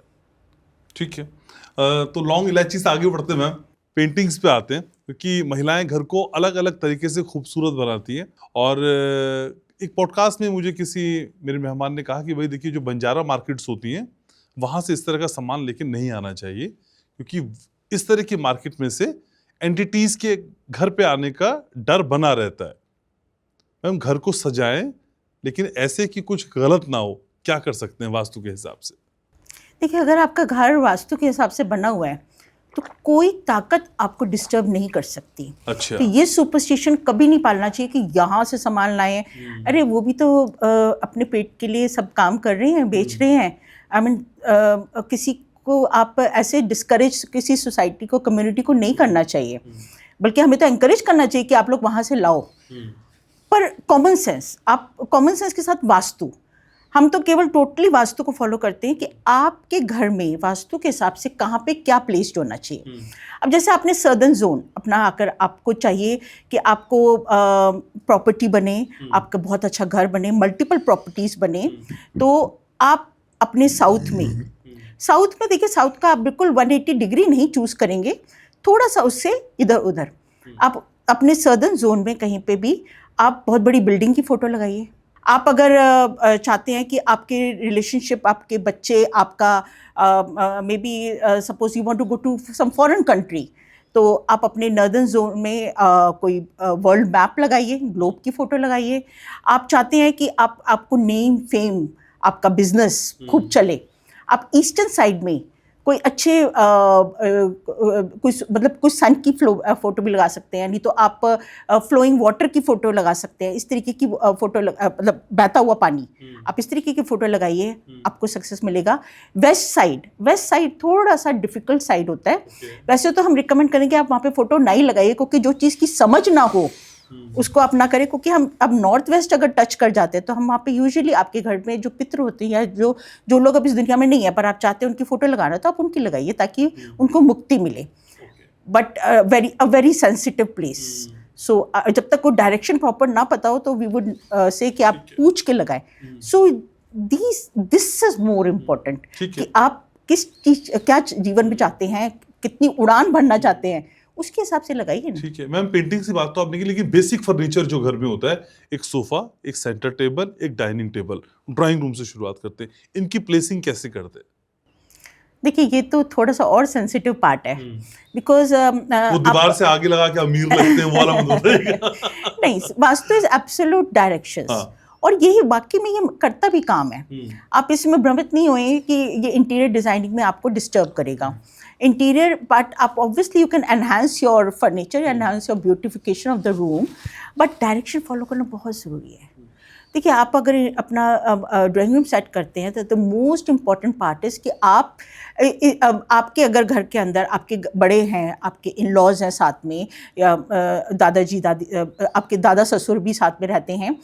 ठीक है। तो लौंग इलायची से आगे बढ़ते हुए पेंटिंग्स पे आते हैं, क्योंकि महिलाएं घर को अलग अलग तरीके से खूबसूरत बनाती हैं। और एक पॉडकास्ट में मुझे किसी मेरे मेहमान ने कहा कि भाई देखिए, जो बंजारा मार्केट्स होती हैं वहाँ से इस तरह का सामान लेके नहीं आना चाहिए, क्योंकि इस तरह की मार्केट में से एंटिटीज़ के घर पे आने का डर बना रहता है। हम घर को सजाएं लेकिन ऐसे कि कुछ गलत ना हो, क्या कर सकते हैं वास्तु के हिसाब से? देखिए, अगर आपका घर वास्तु के हिसाब से बना हुआ है तो कोई ताकत आपको डिस्टर्ब नहीं कर सकती। अच्छा। तो ये सुपरस्टिशन कभी नहीं पालना चाहिए कि यहाँ से सामान लाएं। अरे वो भी तो अपने पेट के लिए सब काम कर रहे हैं, बेच रहे हैं। आई मीन किसी को आप ऐसे डिस्करेज किसी सोसाइटी को, कम्युनिटी को नहीं करना चाहिए, बल्कि हमें तो एनकरेज करना चाहिए कि आप लोग वहाँ से लाओ। पर कॉमन सेंस, आप कॉमन सेंस के साथ वास्तु, हम तो केवल टोटली वास्तु को फॉलो करते हैं कि आपके घर में वास्तु के हिसाब से कहाँ पे क्या प्लेस्ड होना चाहिए। अब जैसे आपने सर्दर्न जोन अपना आकर, आपको चाहिए कि आपको प्रॉपर्टी बने, आपका बहुत अच्छा घर बने, मल्टीपल प्रॉपर्टीज़ बने, तो आप अपने साउथ में देखिए, साउथ का आप बिल्कुल 180 डिग्री नहीं चूज़ करेंगे, थोड़ा सा उससे इधर उधर। आप अपने सर्दर्न जोन में कहीं पे भी आप बहुत बड़ी बिल्डिंग की फ़ोटो लगाइए। आप अगर चाहते हैं कि आपके रिलेशनशिप, आपके बच्चे, आपका maybe suppose you want to go to some foreign country, तो आप अपने नॉर्दर्न जोन में कोई वर्ल्ड मैप लगाइए, ग्लोब की फ़ोटो लगाइए। आप चाहते हैं कि आपको नेम, फेम, आपका बिजनेस खूब चले, आप ईस्टर्न साइड में कोई अच्छे कुछ सन की फोटो भी लगा सकते हैं, नहीं तो आप फ्लोइंग वाटर की फ़ोटो लगा सकते हैं। इस तरीके की फ़ोटो मतलब बहता हुआ पानी, आप इस तरीके की फ़ोटो लगाइए, आपको सक्सेस मिलेगा। वेस्ट साइड थोड़ा सा डिफ़िकल्ट साइड होता है। वैसे तो हम रिकमेंड करेंगे आप वहाँ पे फ़ोटो नहीं लगाइए, क्योंकि जो चीज़ की समझ ना हो उसको आप ना करें, क्योंकि हम अब नॉर्थ वेस्ट अगर टच कर जाते हैं तो हम वहाँ पे यूजुअली आपके घर में जो पितृ होते हैं या जो लोग अब इस दुनिया में नहीं है पर आप चाहते हैं उनकी फोटो लगाना, तो आप उनकी लगाइए ताकि उनको मुक्ति मिले, बट वेरी सेंसिटिव प्लेस। सो जब तक कोई डायरेक्शन प्रॉपर ना पता हो तो वी वुड से कि आप पूछ के लगाएं। So this is more important कि आप किस चीज क्या जीवन में चाहते हैं, कितनी उड़ान भरना चाहते हैं, उसके हिसाब से लगाइए ना। ठीक है मैम, पेंटिंग से बात तो आपने की, लेकिन बेसिक फर्नीचर जो घर में होता है, एक सोफा, एक सेंटर टेबल, एक डाइनिंग टेबल, ड्राइंग रूम से शुरुआत करते हैं, इनकी प्लेसिंग कैसे करते हैं? देखिए ये तो थोड़ा सा और सेंसिटिव पार्ट है, बिकॉज वो दीवार से आगे लगा के अमीर लगते हैं वो वाला मत बताइएगा। नहीं, वास्तु इज एब्सोल्यूट डायरेक्शंस। हाँ। और यही वाकई में ये करता भी काम है। आप इसमें भ्रमित नहीं होए कि ये इंटीरियर डिजाइनिंग में आपको डिस्टर्ब करेगा। इंटीरियर पार्ट आप obviously you can enhance your furniture, enhance your beautification of the room, but direction follow करना बहुत ज़रूरी है। देखिए आप अगर अपना ड्राइंग रूम सेट करते हैं तो the most important part is कि आप आपके अगर घर के अंदर आपके बड़े हैं, आपके इन लॉज हैं साथ में, या दादाजी दादी आपके दादा ससुर भी साथ में रहते हैं,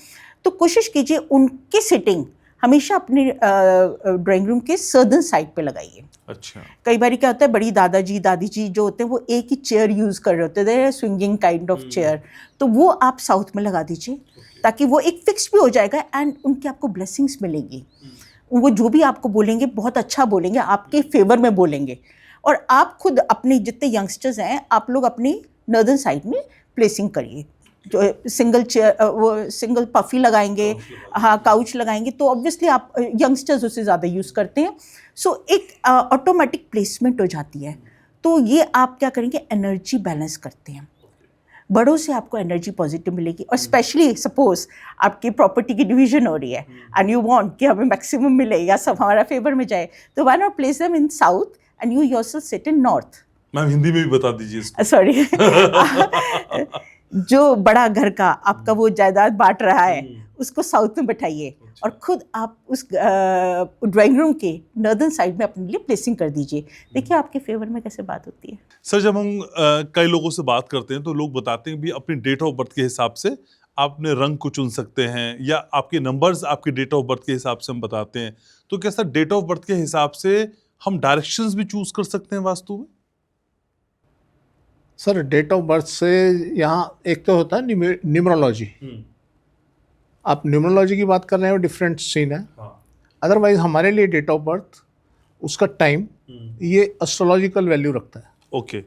तो कोशिश कीजिए उनकी सिटिंग हमेशा अपने ड्राइंग रूम के सर्दर्न साइड पे लगाइए। अच्छा। कई बार क्या होता है, बड़ी दादाजी दादी जी जो होते हैं वो एक ही चेयर यूज़ कर रहे होते हैं, स्विंगिंग काइंड ऑफ चेयर, तो वो आप साउथ में लगा दीजिए ताकि वो एक फिक्स भी हो जाएगा एंड उनकी आपको ब्लेसिंग्स मिलेंगी। वो जो भी आपको बोलेंगे बहुत अच्छा बोलेंगे, आपके फेवर में बोलेंगे। और आप खुद अपने जितने यंगस्टर्स हैं आप लोग अपनी नॉर्दर्न साइड में प्लेसिंग करिए। जो सिंगल चेयर वो सिंगल पफी लगाएंगे, हाँ काउच लगाएंगे, तो ऑब्वियसली आप यंगस्टर्स उससे ज़्यादा यूज़ करते हैं, सो एक ऑटोमेटिक प्लेसमेंट हो जाती है। तो ये आप क्या करेंगे, एनर्जी बैलेंस करते हैं। बड़ों से आपको एनर्जी पॉजिटिव मिलेगी, और स्पेशली सपोज आपकी प्रॉपर्टी की डिवीजन हो रही है एंड यू वांट कि हमें मैक्सिमम मिले या सब हमारा फेवर में जाए, तो why not place them in south and you yourself sit in north. Ma'am Hindi में भी बता दीजिए इसको। सॉरी जो बड़ा घर का आपका वो जायदाद बांट रहा है उसको साउथ में बैठाइए और खुद आप उस ड्राइंग रूम के नॉर्दर्न साइड में अपने लिए प्लेसिंग कर दीजिए। देखिए आपके फेवर में कैसे बात होती है। सर जब हम कई लोगों से बात करते हैं तो लोग बताते हैं भी अपनी डेट ऑफ बर्थ के हिसाब से आप अपने रंग को चुन सकते हैं, या आपके नंबर्स आपके डेट ऑफ बर्थ के हिसाब से हम बताते हैं, तो क्या सर डेट ऑफ बर्थ के हिसाब से हम डायरेक्शंस भी चूज कर सकते हैं वास्तु में? सर डेट ऑफ बर्थ से यहाँ एक तो होता है न्यूमरोलॉजी। आप न्यूमरोलॉजी की बात कर रहे हैं, वो डिफरेंट सीन है। अदरवाइज हमारे लिए डेट ऑफ बर्थ, उसका टाइम, ये एस्ट्रोलॉजिकल वैल्यू रखता है। ओके।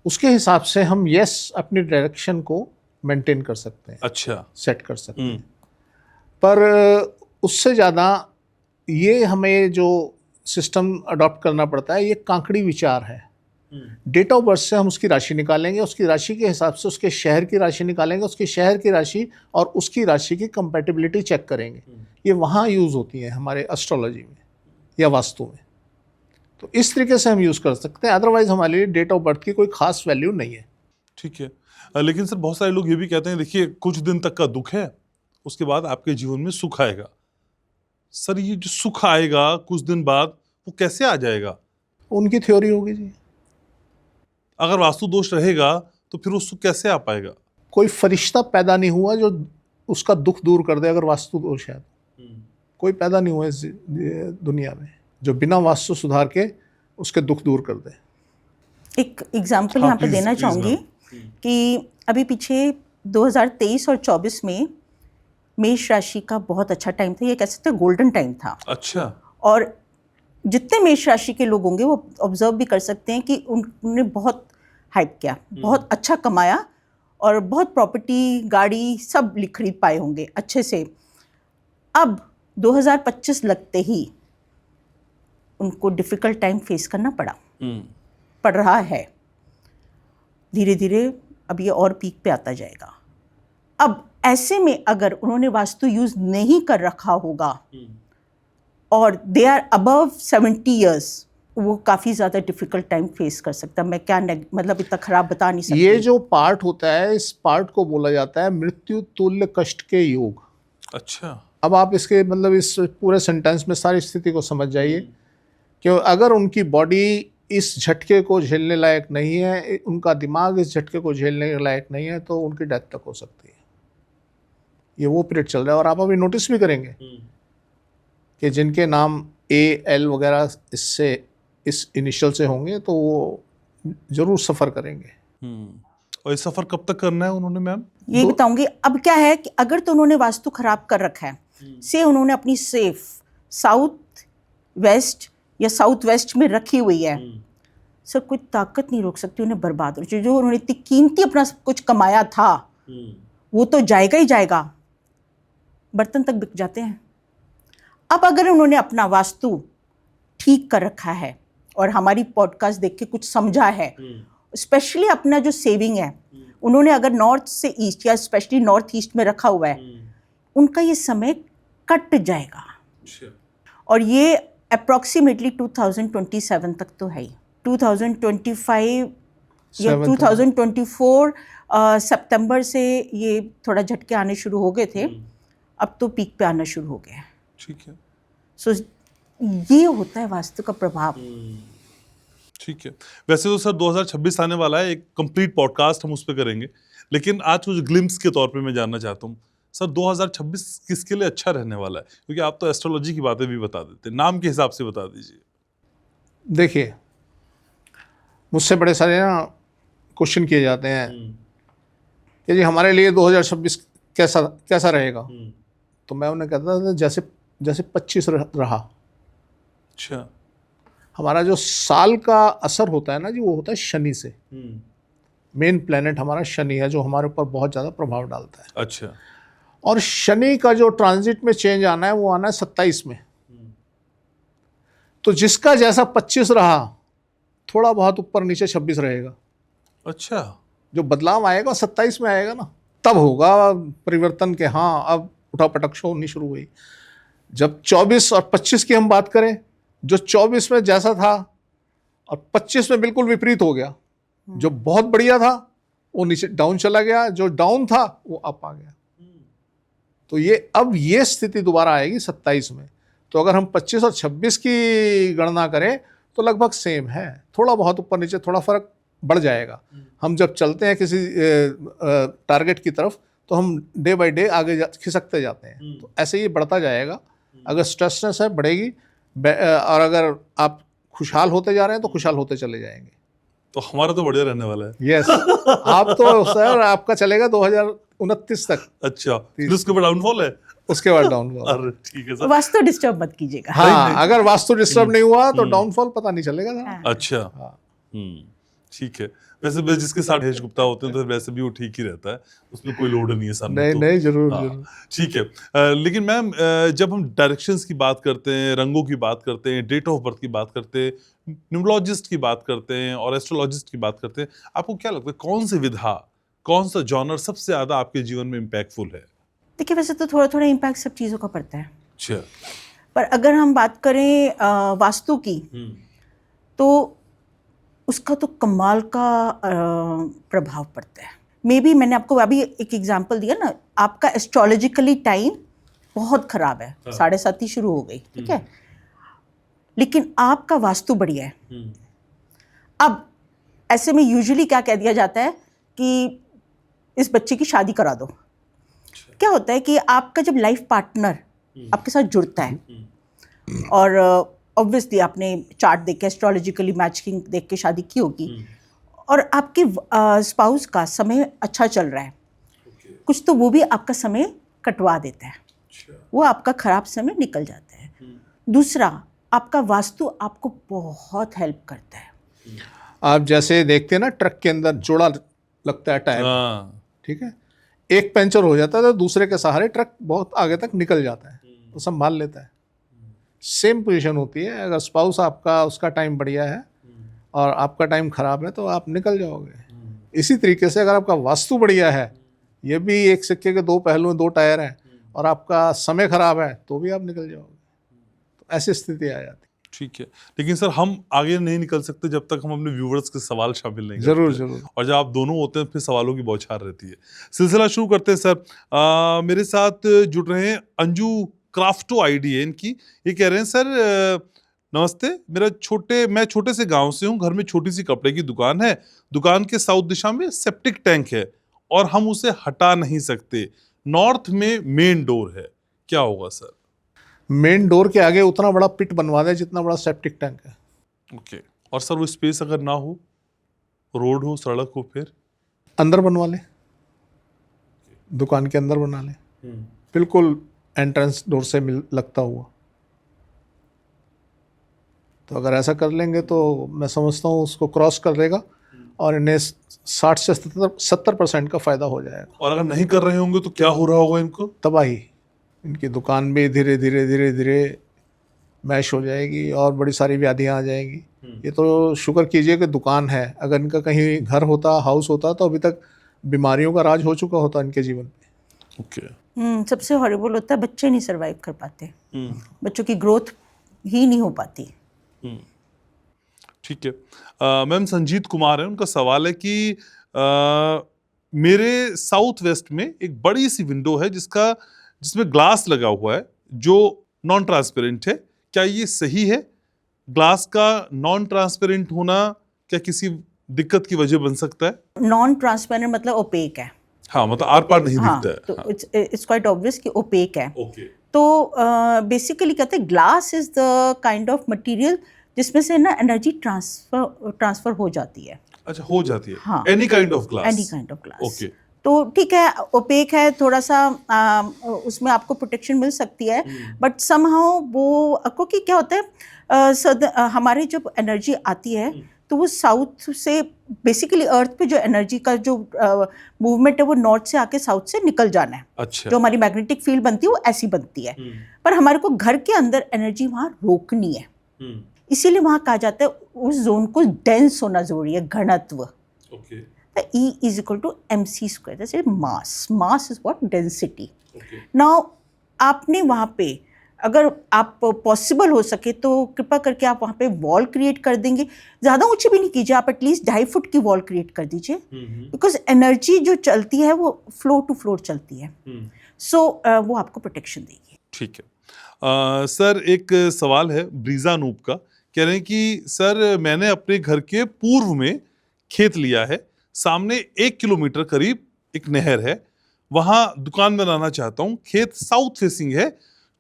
उसके हिसाब से हम अपनी डायरेक्शन को मेंटेन कर सकते हैं, अच्छा, सेट कर सकते हैं। पर उससे ज़्यादा ये हमें जो सिस्टम अडॉप्ट करना पड़ता है, ये कांकड़ी विचार है। डेट ऑफ बर्थ से हम उसकी राशि निकालेंगे, उसकी राशि के हिसाब से उसके शहर की राशि निकालेंगे, उसके शहर की राशि और उसकी राशि की कंपैटिबिलिटी चेक करेंगे। ये वहाँ यूज़ होती है हमारे एस्ट्रोलॉजी में या वास्तु में। तो इस तरीके से हम यूज़ कर सकते हैं। अदरवाइज हमारे लिए डेट ऑफ बर्थ की कोई खास वैल्यू नहीं है। ठीक है। लेकिन सर बहुत सारे लोग ये भी कहते हैं, देखिए कुछ दिन तक का दुख है, उसके बाद आपके जीवन में सुख आएगा। सर ये जो सुख आएगा कुछ दिन बाद, वो कैसे आ जाएगा? उनकी थ्योरी होगी जी। अगर वास्तु दोष रहेगा तो फिर वो सुख कैसे आ पाएगा? कोई फरिश्ता पैदा नहीं हुआ जो उसका दुख दूर कर दे। अगर वास्तु दोष है कोई पैदा नहीं हुआ इस दुनिया में जो बिना वास्तु सुधार के उसके दुख दूर कर दे। एक एग्जाम्पल यहाँ पे देना चाहूँगी कि अभी पीछे 2023 और 24 में मेष राशि का बहुत अच्छा टाइम था, ये कह सकते हैं गोल्डन टाइम था। अच्छा। और जितने मेष राशि के लोग होंगे वो ऑब्जर्व भी कर सकते हैं कि उन्होंने बहुत हाइप किया, बहुत अच्छा कमाया और बहुत प्रॉपर्टी, गाड़ी सब खरीद पाए होंगे अच्छे से। अब 2025 लगते ही उनको डिफ़िकल्ट टाइम फेस करना पड़ रहा है। धीरे धीरे अब ये और पीक पे आता जाएगा। अब ऐसे में अगर उन्होंने वास्तु यूज़ नहीं कर रखा होगा और दे आर अबव 70 ईयर्स, वो काफ़ी ज़्यादा डिफ़िकल्ट टाइम फेस कर सकता है। मैं क्या मतलब इतना ख़राब बता नहीं सकती। ये जो पार्ट होता है, इस पार्ट को बोला जाता है मृत्यु तुल्य कष्ट के योग। अच्छा। अब आप इसके मतलब इस पूरे सेंटेंस में सारी स्थिति को समझ जाइए कि अगर उनकी बॉडी इस झटके को झेलने लायक नहीं है, उनका दिमाग इस झटके को झेलने लायक नहीं है, तो उनकी डेथ तक हो सकती है। ये वो पीरियड चल रहा है। और आप अभी नोटिस भी करेंगे कि जिनके नाम AL वगैरह इससे इस इनिशियल से होंगे तो वो जरूर सफ़र करेंगे। और ये सफर कब तक करना है उन्होंने मैम? ये बताऊंगी। अब क्या है कि अगर तो उन्होंने वास्तु खराब कर रखा है, से उन्होंने अपनी सेफ साउथ वेस्ट या साउथ वेस्ट में रखी हुई है, सर कोई ताकत नहीं रोक सकती उन्हें बर्बाद हो। जो उन्होंने इतनी कीमती अपना सब कुछ कमाया था वो तो जाएगा ही जाएगा, बर्तन तक बिक जाते हैं। अब अगर उन्होंने अपना वास्तु ठीक कर रखा है और हमारी पॉडकास्ट देख के कुछ समझा है, स्पेशली अपना जो सेविंग है उन्होंने अगर नॉर्थ से ईस्ट या स्पेशली नॉर्थ ईस्ट में रखा हुआ है, उनका ये समय कट जाएगा। और ये अप्रॉक्सीमेटली 2027 तक तो है ही। 2025 या 2024 सितंबर से ये थोड़ा झटके आने शुरू हो गए थे, अब तो पीक पे आना शुरू हो गया है। ठीक है। सो ये होता है वास्तु का प्रभाव। ठीक है। वैसे तो सर 2026 आने वाला है, एक कंप्लीट पॉडकास्ट हम उस पर करेंगे, लेकिन आज कुछ ग्लिम्स के तौर पे मैं जानना चाहता हूँ सर 2026 किसके लिए अच्छा रहने वाला है? क्योंकि आप तो एस्ट्रोलॉजी की बातें भी बता देते हैं, नाम के हिसाब से बता दीजिए। देखिए, मुझसे बड़े सारे ना क्वेश्चन किए जाते हैं कि जी हमारे लिए 2026 कैसा रहेगा। तो मैं उन्हें कहता था जैसे 25 रहा। अच्छा। हमारा जो साल का असर होता है ना जी, वो होता है शनि से। मेन प्लेनेट हमारा शनि है जो हमारे ऊपर बहुत ज़्यादा प्रभाव डालता है। अच्छा। और शनि का जो ट्रांजिट में चेंज आना है वो आना है 27 में। तो जिसका जैसा 25 रहा, थोड़ा बहुत ऊपर नीचे 26 रहेगा। अच्छा। जो बदलाव आएगा 27 में आएगा ना, तब होगा परिवर्तन के हाँ अब उठापटक शो होनी शुरू हुई। जब 24 और 25 की हम बात करें, जो 24 में जैसा था और 25 में बिल्कुल विपरीत हो गया। जो बहुत बढ़िया था वो नीचे डाउन चला गया, जो डाउन था वो अप आ गया। तो ये अब ये स्थिति दोबारा आएगी 27 में। तो अगर हम 25 और 26 की गणना करें तो लगभग सेम है, थोड़ा बहुत ऊपर नीचे थोड़ा फर्क बढ़ जाएगा। हम जब चलते हैं किसी टारगेट की तरफ तो हम डे बाय डे आगे खिसकते जाते हैं। तो ऐसे ही बढ़ता जाएगा। अगर स्ट्रेसनेस है बढ़ेगी, और अगर आप खुशहाल होते जा रहे हैं तो खुशहाल होते चले जाएंगे। तो हमारा तो बढ़िया रहने वाला है। यस आप तो सर आपका चलेगा 2029 तक। अच्छा, फिर उसके बाद डाउनफॉल है? उसके बाद डाउनफॉल। अरे ठीक है सर। वास्तु डिस्टर्ब मत कीजिएगा। हाँ, अगर वास्तु डिस्टर्ब नहीं हुआ तो डाउनफॉल पता नहीं चलेगा ना। अच्छा। ठीक है। वैसे जिसके साथ हेश गुप्ता होते हैं तो वैसे भी वो ठीक ही रहता है, उसमें कोई लोड नहीं है सामने। नहीं तो नहीं जरूर हाँ, जरूर। ठीक है। लेकिन मैम जब हम डायरेक्शंस की बात करते हैं, रंगों की बात करते हैं, डेट ऑफ बर्थ की बात करते हैं, न्यूमरोलॉजिस्ट की बात करते हैं और एस्ट्रोलॉजिस्ट की बात करते हैं, आपको क्या लगता है कौन सी विधा, कौन सा जॉनर सबसे ज्यादा आपके जीवन में इम्पैक्टफुल है? देखिए, वैसे तो थोड़ा थोड़ा इम्पैक्ट सब चीज़ों का पड़ता है। अच्छा। पर अगर हम बात करें वास्तु की, तो उसका तो कमाल का प्रभाव पड़ता है। मे बी मैंने आपको अभी एक एग्जांपल दिया ना, आपका एस्ट्रोलॉजिकली टाइम बहुत खराब है, 7:30 शुरू हो गई, ठीक है, लेकिन आपका वास्तु बढ़िया है। अब ऐसे में यूजुअली क्या कह दिया जाता है कि इस बच्चे की शादी करा दो। क्या होता है कि आपका जब लाइफ पार्टनर आपके साथ जुड़ता है और ऑब्वियसली आपने चार्ट देख के एस्ट्रोलॉजिकली मैचिंग देख के शादी की होगी और आपके स्पाउस का समय अच्छा चल रहा है, कुछ तो वो भी आपका समय कटवा देता है, वो आपका खराब समय निकल जाता है। दूसरा, आपका वास्तु आपको बहुत हेल्प करता है। आप जैसे देखते हैं ना ट्रक के अंदर जोड़ा लगता है टायर, ठीक है, एक पंचर हो जाता है तो दूसरे के सहारे ट्रक बहुत आगे तक निकल जाता है, तो संभाल लेता है। सेम पोजीशन होती है, अगर स्पाउस आपका उसका टाइम बढ़िया है और आपका टाइम खराब है तो आप निकल जाओगे। इसी तरीके से अगर आपका वास्तु बढ़िया है, ये भी एक सिक्के के दो पहलू हैं, दो टायर हैं, और आपका समय खराब है तो भी आप निकल जाओगे। तो ऐसी स्थिति आ जाती है। ठीक है, लेकिन सर हम आगे नहीं निकल सकते जब तक हम अपने व्यूवर्स के सवाल शामिल नहीं करते। जरूर जरूर। और जब आप दोनों होते हैं फिर सवालों की बौछार रहती है। सिलसिला शुरू करते हैं सर। मेरे साथ जुड़ रहे हैं अंजू क्राफ्टो आईडी है इनकी। ये कह रहे हैं सर नमस्ते, मैं छोटे से गांव से हूं। घर में छोटी सी कपड़े की दुकान है। दुकान के साउथ दिशा में सेप्टिक टैंक है और हम उसे हटा नहीं सकते। नॉर्थ में मेन डोर है, क्या होगा सर? मेन डोर के आगे उतना बड़ा पिट बनवा दे जितना बड़ा सेप्टिक टैंक है। ओके। और सर वो स्पेस अगर ना हो, रोड हो, सड़क हो, फिर अंदर बनवा ले, दुकान के अंदर बना ले, बिल्कुल एंट्रेंस डोर से लगता हुआ। तो अगर ऐसा कर लेंगे तो मैं समझता हूँ उसको क्रॉस कर देगा और इन्हें 60 से 70% का फायदा हो जाएगा। और अगर नहीं कर रहे होंगे तो क्या हो रहा होगा इनको? तबाही, इनकी दुकान भी धीरे धीरे मैश हो जाएगी और बड़ी सारी व्याधियां आ जाएंगी। ये तो शुक्र कीजिए कि दुकान है, अगर इनका कहीं घर होता, हाउस होता, तो अभी तक बीमारियों का राज हो चुका होता इनके जीवन में। ओके। सबसे हॉरिबल होता है बच्चे नहीं सर्वाइव कर पाते, बच्चों की ग्रोथ ही नहीं हो पाती। ठीक है। मैम संजीत कुमार है, उनका सवाल है कि मेरे साउथ वेस्ट में एक बड़ी सी विंडो है जिसमें ग्लास लगा हुआ है जो नॉन ट्रांसपेरेंट है। क्या ये सही है? ग्लास का नॉन ट्रांसपेरेंट होना क्या किसी दिक्कत की वजह बन सकता है? नॉन ट्रांसपेरेंट मतलब ओपेक है। हाँ, मतलब आर पार नहीं हाँ, दिखता है। तो इट्स क्वाइट ऑब्वियस कि ओपेक है। ओके। तो बेसिकली कहते हैं glass is the kind of material जिसमें से ना एनर्जी ट्रांसफर हो जाती है। अच्छा, हो जाती है। हाँ, any kind of glass. Any kind of glass. Okay. तो ठीक है, ओपेक है, थोड़ा सा उसमें आपको प्रोटेक्शन मिल सकती है, बट समहाउ वो क्योंकि क्या होता है हमारी जब एनर्जी आती है तो वो साउथ से बेसिकली अर्थ पे जो एनर्जी का जो मूवमेंट है वो नॉर्थ से आके साउथ से निकल जाना है। अच्छा। जो हमारी मैग्नेटिक फील्ड बनती है वो ऐसी बनती है, पर हमारे को घर के अंदर एनर्जी वहाँ रोकनी है। इसीलिए वहाँ कहा जाता है उस जोन को डेंस होना जरूरी है, घनत्व। Okay. E is equal to mc square, that's it, mass is what, density. Now आपने वहाँ पे अगर आप पॉसिबल हो सके तो कृपा करके आप वहाँ पे वॉल क्रिएट कर देंगे। ज़्यादा ऊंची भी नहीं कीजिए, आप एटलीस्ट 2.5 फुट की वॉल क्रिएट कर दीजिए, बिकॉज एनर्जी जो चलती है वो फ्लोर टू फ्लोर चलती है। सो वो आपको प्रोटेक्शन देगी। ठीक है। सर एक सवाल है ब्रीजा नूप का, कह रहे हैं कि सर मैंने अपने घर के पूर्व में खेत लिया है, सामने 1 किलोमीटर करीब एक नहर है, वहां दुकान बनाना चाहता हूं। खेत साउथ फेसिंग है,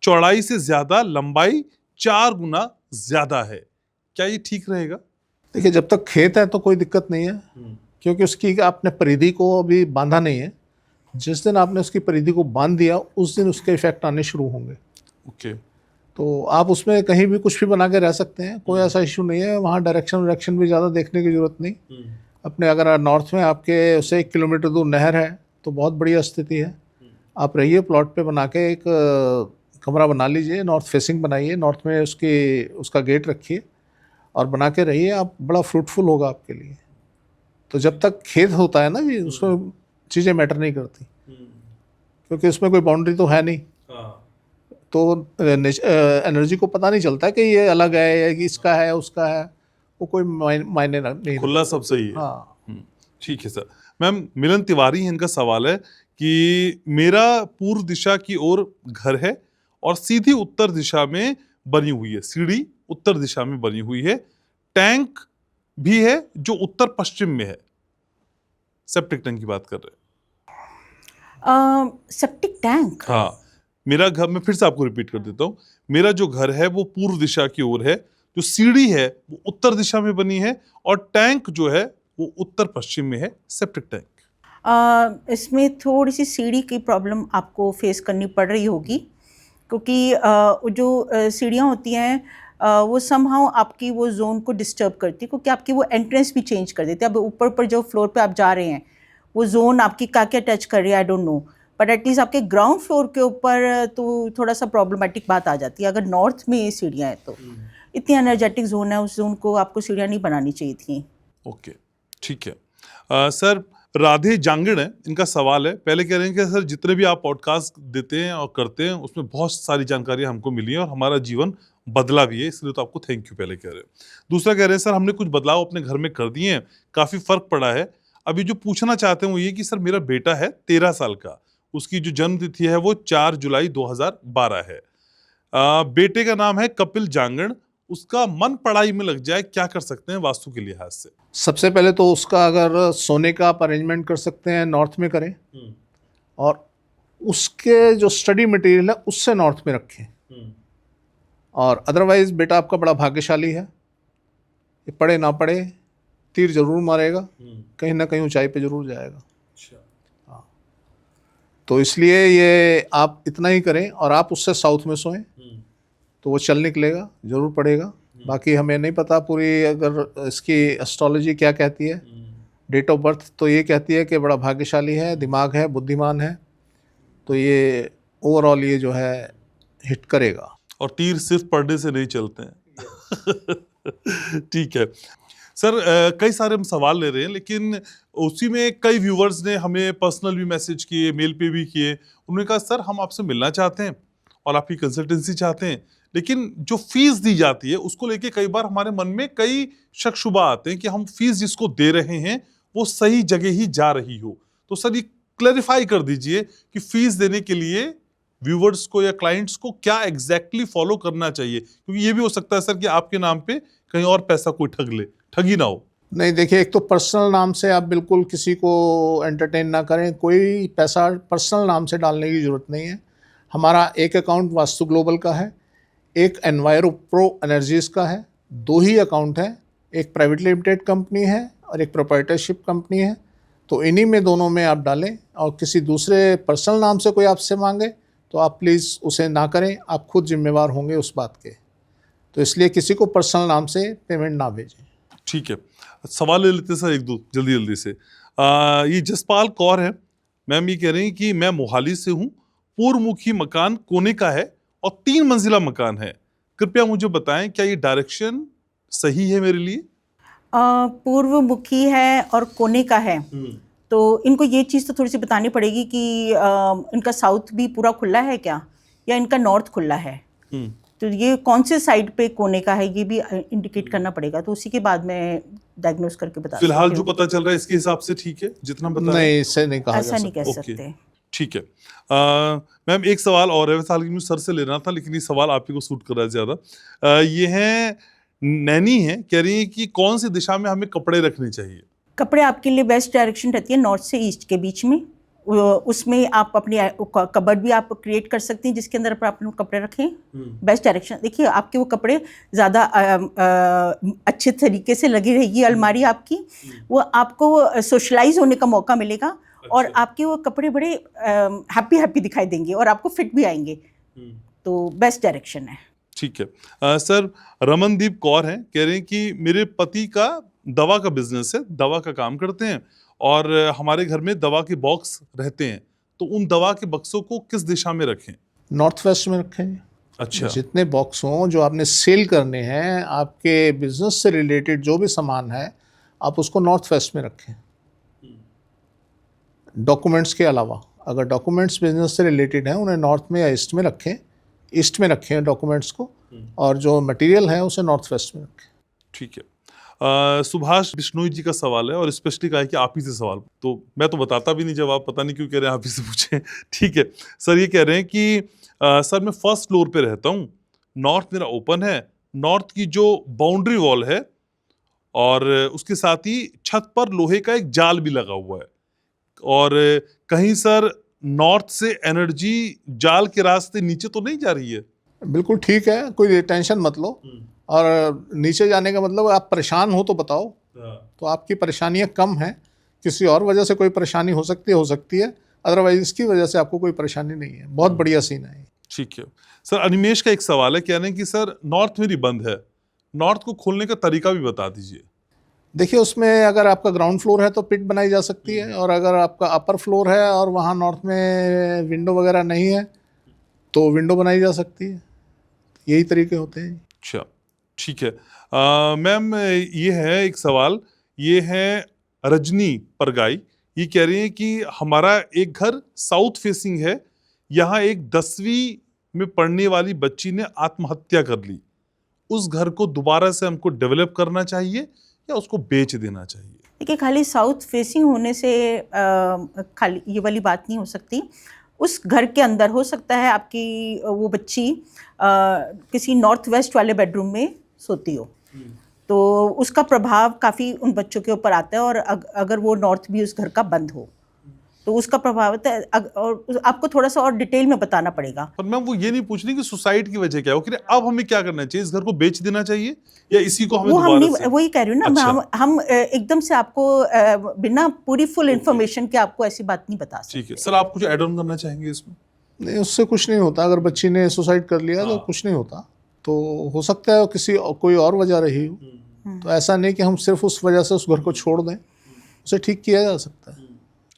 चौड़ाई से ज्यादा लंबाई 4 गुना ज्यादा है, क्या ये ठीक रहेगा? देखिए, जब तक खेत है तो कोई दिक्कत नहीं है, क्योंकि उसकी आपने परिधि को अभी बांधा नहीं है। जिस दिन आपने उसकी परिधि को बांध दिया उस दिन उसके इफेक्ट आने शुरू होंगे। ओके। तो आप उसमें कहीं भी कुछ भी बना के रह सकते हैं, कोई ऐसा इशू नहीं है। वहाँ डायरेक्शन भी ज़्यादा देखने की जरूरत नहीं। अपने अगर नॉर्थ में आपके उससे 1 किलोमीटर दूर नहर है तो बहुत बढ़िया स्थिति है। आप रहिए, प्लॉट पे बना के एक कमरा बना लीजिए, नॉर्थ फेसिंग बनाइए, नॉर्थ में उसका गेट रखिए और बना के रहिए, आप बड़ा फ्रूटफुल होगा आपके लिए। तो जब तक खेत होता है ना जी, उसमें चीज़ें मैटर नहीं करती, क्योंकि उसमें कोई बाउंड्री तो है नहीं। तो एनर्जी को पता नहीं चलता कि ये अलग है या इसका है उसका है, वो कोई मायने नहीं, खुला सब सही है। हाँ। ठीक है सर। मैम मिलन तिवारी है, इनका सवाल है कि मेरा पूर्व दिशा की ओर घर है और सीधी उत्तर दिशा में बनी हुई है, सीढ़ी उत्तर दिशा में बनी हुई है, टैंक भी है जो उत्तर पश्चिम में है। सेप्टिक टैंक की बात कर रहे हैं। सेप्टिक टैंक, हाँ, मेरा घर, मैं फिर से आपको रिपीट कर देता हूँ, मेरा जो घर है वो पूर्व दिशा की ओर है, जो सीढ़ी है वो उत्तर दिशा में बनी है और टैंक जो है वो उत्तर पश्चिम में है, सेप्टिक टैंक। इसमें थोड़ी सी सीढ़ी की प्रॉब्लम आपको फेस करनी पड़ रही होगी, क्योंकि जो सीढ़ियाँ होती हैं वो समहाउ आपकी वो जोन को डिस्टर्ब करती है, क्योंकि आपकी वो एंट्रेंस भी चेंज कर देती है। अब ऊपर जो फ्लोर पे आप जा रहे हैं वो जोन आपकी क्या टच कर रही है, I don't know, but at least आपके ग्राउंड फ्लोर के ऊपर तो थोड़ा सा प्रॉब्लमेटिक बात आ जाती है। अगर नॉर्थ में ये सीढ़ियाँ हैं तो इतनी एनर्जेटिक जोन है, उस जोन को आपको सीढ़ियाँ नहीं बनानी चाहिए थी। ओके, ठीक है। सर राधे जांगड़ है, इनका सवाल है, पहले कह रहे हैं कि सर जितने भी आप पॉडकास्ट देते हैं और करते हैं उसमें बहुत सारी जानकारी हमको मिली है और हमारा जीवन बदला भी है, इसलिए तो आपको थैंक यू पहले कह रहे हैं। दूसरा कह रहे हैं सर हमने कुछ बदलाव अपने घर में कर दिए हैं, काफ़ी फ़र्क पड़ा है। अभी जो पूछना चाहते हैं वो ये कि सर मेरा बेटा है 13 साल का, उसकी जो जन्म तिथि है वो 4 जुलाई 2012 है। बेटे का नाम है कपिल जांगड़, उसका मन पढ़ाई में लग जाए, क्या कर सकते हैं वास्तु के लिहाज से? सबसे पहले तो उसका अगर सोने का आप अरेंजमेंट कर सकते हैं नॉर्थ में करें, और उसके जो स्टडी मटेरियल है उससे नॉर्थ में रखें। और अदरवाइज बेटा आपका बड़ा भाग्यशाली है, ये पढ़े ना पढ़े तीर जरूर मारेगा, कहीं ना कहीं ऊंचाई पे जरूर जाएगा। हाँ, तो इसलिए ये आप इतना ही करें और आप उससे साउथ में सोएं तो वो चल निकलेगा, जरूर पढ़ेगा। बाकी हमें नहीं पता पूरी अगर इसकी एस्ट्रोलॉजी क्या कहती है, डेट ऑफ बर्थ तो ये कहती है कि बड़ा भाग्यशाली है, दिमाग है, बुद्धिमान है, तो ये ओवरऑल ये जो है हिट करेगा। और तीर सिर्फ पढ़ने से नहीं चलते हैं। ठीक है सर, कई सारे हम सवाल ले रहे हैं, लेकिन उसी में कई व्यूवर्स ने हमें पर्सनल भी मैसेज किए, मेल पे भी किए। उन्होंने कहा सर हम आपसे मिलना चाहते हैं और आपकी कंसल्टेंसी चाहते हैं, लेकिन जो फीस दी जाती है उसको लेके कई बार हमारे मन में कई शक शुबा आते हैं कि हम फीस जिसको दे रहे हैं वो सही जगह ही जा रही हो। तो सर ये क्लैरिफाई कर दीजिए कि फीस देने के लिए व्यूवर्स को या क्लाइंट्स को क्या एग्जैक्टली फॉलो करना चाहिए, क्योंकि ये भी हो सकता है सर कि आपके नाम पे कहीं और पैसा कोई ठगी ना हो। नहीं देखिए, एक तो पर्सनल नाम से आप बिल्कुल किसी को एंटरटेन ना करें, कोई पैसा पर्सनल नाम से डालने की ज़रूरत नहीं है। हमारा एक अकाउंट वास्तु ग्लोबल का है, एक एनवायरो प्रो एनर्जीज का है, 2 ही अकाउंट है, एक प्राइवेट लिमिटेड कंपनी है और एक प्रोप्राइटरशिप कंपनी है। तो इन्हीं में दोनों में आप डालें, और किसी दूसरे पर्सनल नाम से कोई आपसे मांगे तो आप प्लीज़ उसे ना करें, आप खुद जिम्मेवार होंगे उस बात के। तो इसलिए किसी को पर्सनल नाम से पेमेंट ना भेजें। ठीक है, सवाल ले लेते हैं सर एक दो जल्दी से। ये जसपाल कौर है, मैम ये कह रही हैं कि मैं मोहाली से हूँ, पूर्वमुखी मकान कोने का है और 3 मंजिला मकान है, कृपया मुझे बताएं क्या ये डायरेक्शन सही है मेरे लिए? पूर्वमुखी है और कोने का है, तो इनको ये चीज़ तो थोड़ी सी बतानी पड़ेगी कि इनका साउथ भी पूरा खुला है क्या, या इनका नॉर्थ खुला है। तो ये कौन से साइड पे कोने का है ये भी इंडिकेट करना पड़ेगा, तो उसी के बाद मैं डायग्नोस करके बता सकती हूँ। फिलहाल जो पता चल रहा है इसके हिसाब से ठीक है, जितना बता नहीं, इससे नहीं कहा ऐसा जा नहीं कह ओके। सकते। ठीक है मैम, एक सवाल और है, वैसे हालांकि मुझे सर से लेना था लेकिन ये सवाल आप ही को सूट कर रहा है ज्यादा। ये है नैनी है, कह रही है कि कौन सी दिशा में हमें कपड़े रखने चाहिए? कपड़े आपके लिए बेस्ट डायरेक्शन रहती है नॉर्थ से ईस्ट के बीच में। उसमें आप अपनी कबर्ड भी आप क्रिएट कर सकती हैं जिसके अंदर आप अपने कपड़े रखें। बेस्ट डायरेक्शन देखिए, आपके वो कपड़े ज़्यादा अच्छे तरीके से लगी रहेगी अलमारी आपकी, वो आपको सोशलाइज होने का मौका मिलेगा। और आपके वो कपड़े बड़े हैप्पी दिखाई देंगे और आपको फिट भी आएंगे। तो बेस्ट डायरेक्शन है। ठीक है सर, रमनदीप कौर हैं, कह रहे हैं कि मेरे पति का दवा का बिजनेस है, दवा का काम करते हैं और हमारे घर में दवा के बॉक्स रहते हैं, तो उन दवा के बक्सों को किस दिशा में रखें? नॉर्थ वेस्ट में रखें। अच्छा, जितने बॉक्स हों जो आपने सेल करने हैं, आपके बिजनेस से रिलेटेड जो भी सामान है, आप उसको नॉर्थ वेस्ट में रखें। डॉक्यूमेंट्स के अलावा अगर डॉक्यूमेंट्स बिजनेस से रिलेटेड हैं उन्हें नॉर्थ में या ईस्ट में रखें, ईस्ट में रखें डॉक्यूमेंट्स को, और जो मटेरियल है उसे नॉर्थ वेस्ट में रखें। ठीक है। सुभाष बिश्नोई जी का सवाल है और स्पेशली कहा है कि आप ही से सवाल, तो मैं तो बताता भी नहीं जवाब, पता नहीं क्यों कह रहे हैं आप ही से पूछें। ठीक है सर, ये कह रहे हैं कि सर मैं फर्स्ट फ्लोर पे रहता हूँ, नॉर्थ मेरा ओपन है, नॉर्थ की जो बाउंड्री वॉल है और उसके साथ ही छत पर लोहे का एक जाल भी लगा हुआ है, और कहीं सर नॉर्थ से एनर्जी जाल के रास्ते नीचे तो नहीं जा रही है? बिल्कुल ठीक है, कोई टेंशन मत लो। और नीचे जाने का मतलब आप परेशान हो तो बताओ, तो आपकी परेशानियां कम हैं, किसी और वजह से कोई परेशानी हो सकती है, अदरवाइज इसकी वजह से आपको कोई परेशानी नहीं है। बहुत बढ़िया सीन है। ठीक है सर, अनिमेश का एक सवाल है, कह रहे हैं कि सर नॉर्थ मेरी बंद है, नॉर्थ को खोलने का तरीका भी बता दीजिए। देखिए, उसमें अगर आपका ग्राउंड फ्लोर है तो पिट बनाई जा सकती है, और अगर आपका अपर फ्लोर है और वहाँ नॉर्थ में विंडो वगैरह नहीं है तो विंडो बनाई जा सकती है। यही तरीके होते हैं। अच्छा, ठीक है मैम, ये है एक सवाल, ये है रजनी परगाई, ये कह रही है कि हमारा एक घर साउथ फेसिंग है, यहाँ एक 10वीं में पढ़ने वाली बच्ची ने आत्महत्या कर ली, उस घर को दोबारा से हमको डेवलप करना चाहिए या उसको बेच देना चाहिए? देखिए, खाली साउथ फेसिंग होने से खाली ये वाली बात नहीं हो सकती। उस घर के अंदर हो सकता है आपकी वो बच्ची किसी नॉर्थ वेस्ट वाले बेडरूम में सोती हो, तो उसका प्रभाव काफ़ी उन बच्चों के ऊपर आता है। और अगर वो नॉर्थ भी उस घर का बंद हो तो उसका प्रभाव होता है। और आपको थोड़ा सा और डिटेल में बताना पड़ेगा। पर मैम वो ये नहीं पूछ रही कि सुसाइड की वजह क्या है, वो कह रहे अब हमें क्या करना चाहिए, इस घर को बेच देना चाहिए या इसी को हमें वो हम दोबारा नहीं, से? वही कह रही हूँ ना, अच्छा। हम एकदम से आपको बिना पूरी फुल इन्फॉर्मेशन के आपको ऐसी बात नहीं बता सकते। ठीक है सर, आप कुछ ऐड ऑन करना चाहेंगे इसमें? नहीं, उससे कुछ नहीं होता। अगर बच्ची ने सुसाइड कर लिया तो कुछ नहीं होता। तो हो सकता है किसी कोई और वजह रही हो, तो ऐसा नहीं कि हम सिर्फ उस वजह से उस घर को छोड़ दें, उसे ठीक किया जा सकता है।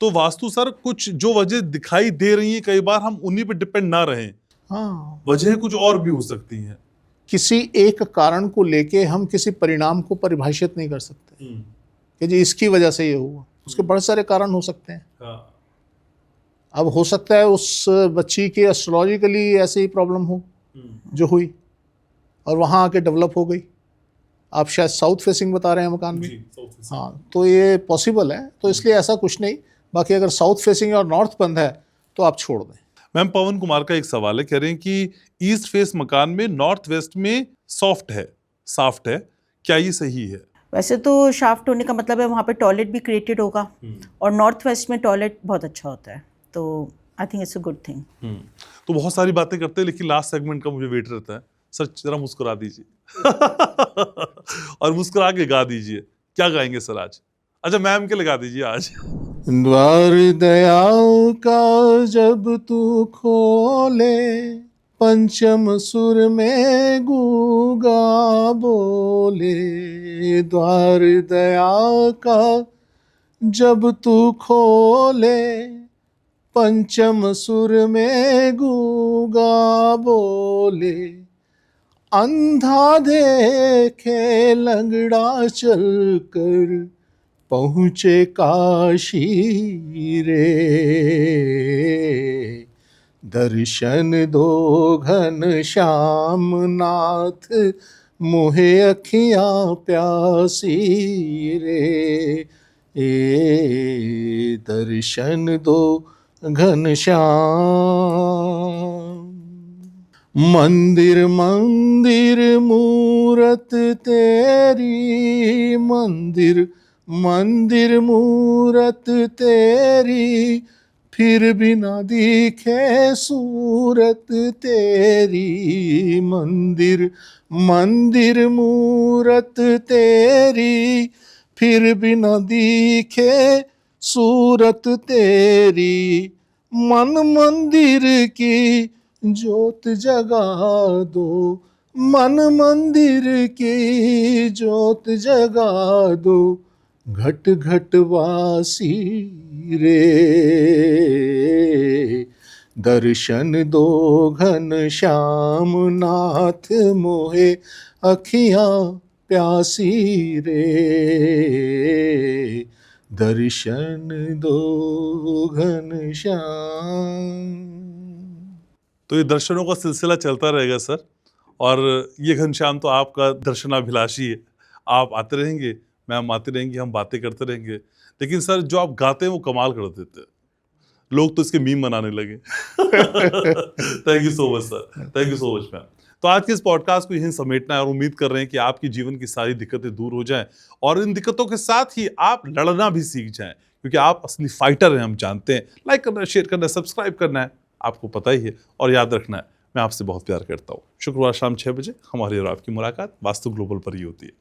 तो वास्तु सर कुछ जो वजह दिखाई दे रही है, कई बार हम उन्हीं पे डिपेंड ना रहें, हाँ, वजह कुछ और भी हो सकती हैं। किसी एक कारण को लेके हम किसी परिणाम को परिभाषित नहीं कर सकते कि जी इसकी वजह से ये हुआ। उसके बड़े सारे कारण हो सकते हैं। अब हो सकता है उस बच्ची के एस्ट्रोलॉजिकली ऐसी ही प्रॉब्लम हो जो हुई और वहाँ आके डेवलप हो गई। आप शायद साउथ फेसिंग बता रहे हैं मकान में, हाँ, तो ये पॉसिबल है। तो इसलिए ऐसा कुछ नहीं। बाकी अगर साउथ फेसिंग और नॉर्थ बंद है तो आप छोड़ दें। मैम पवन कुमार का एक सवाल है, कह रहे हैं कि ईस्ट फेस मकान में नॉर्थ वेस्ट में सॉफ्ट है, क्या ये सही है? वैसे तो शाफ्ट होने का मतलब है वहाँ पे टॉयलेट भी क्रिएटेड होगा, और नॉर्थ वेस्ट में टॉयलेट बहुत अच्छा होता है, तो I think it's a good thing. तो बहुत सारी बातें करते हैं, लेकिन लास्ट सेगमेंट का मुझे वेट रहता है। सर जरा मुस्कुरा दीजिए और मुस्कुरा के गा दीजिए। क्या गाएंगे सर आज? अच्छा मैम के लगा दीजिए आज। द्वार दया का जब तू खोले, पंचम सुर में गूंगा बोले। द्वार दया का जब तू खोले, पंचम सुर में गूंगा बोले। अंधा देखे लंगड़ा चलकर, पहुँचे काशी रे। दर्शन दो घन श्याम नाथ, मोहे अखियाँ प्यासी रे। दर्शन दो घन श्याम। मंदिर मंदिर मूरत तेरी, मंदिर मंदिर मूरत तेरी, फिर भी ना दिखे सूरत तेरी। मंदिर मंदिर मूरत तेरी, फिर भी ना दिखे सूरत तेरी। मन मंदिर की ज्योत जगा दो, मन मंदिर की ज्योत जगा दो। घट घट वासी रे। दर्शन दो घन श्याम नाथ, मोहे अखियाँ प्यासी रे। दर्शन दो घन श्याम। तो ये दर्शनों का सिलसिला चलता रहेगा सर, और ये घनश्याम तो आपका दर्शनाभिलाषी है। आप आते रहेंगे, मैम आती रहेंगी, हम बातें करते रहेंगे। लेकिन सर जो आप गाते हैं वो कमाल कर देते हैं, लोग तो इसके मीम बनाने लगे। Thank you so much sir, thank you so much ma'am. तो आज के इस पॉडकास्ट को यहीं समेटना है, और उम्मीद कर रहे हैं कि आपकी जीवन की सारी दिक्कतें दूर हो जाएं, और इन दिक्कतों के साथ ही आप लड़ना भी सीख जाएं, क्योंकि आप असली फाइटर हैं, हम जानते हैं। लाइक करना है, शेयर करना है, सब्सक्राइब करना है, आपको पता ही है। और याद रखना है, मैं आपसे बहुत प्यार करता हूँ। शुक्रवार शाम 6 बजे हमारी और आपकी मुलाकात वास्तु ग्लोबल पर ही होती है।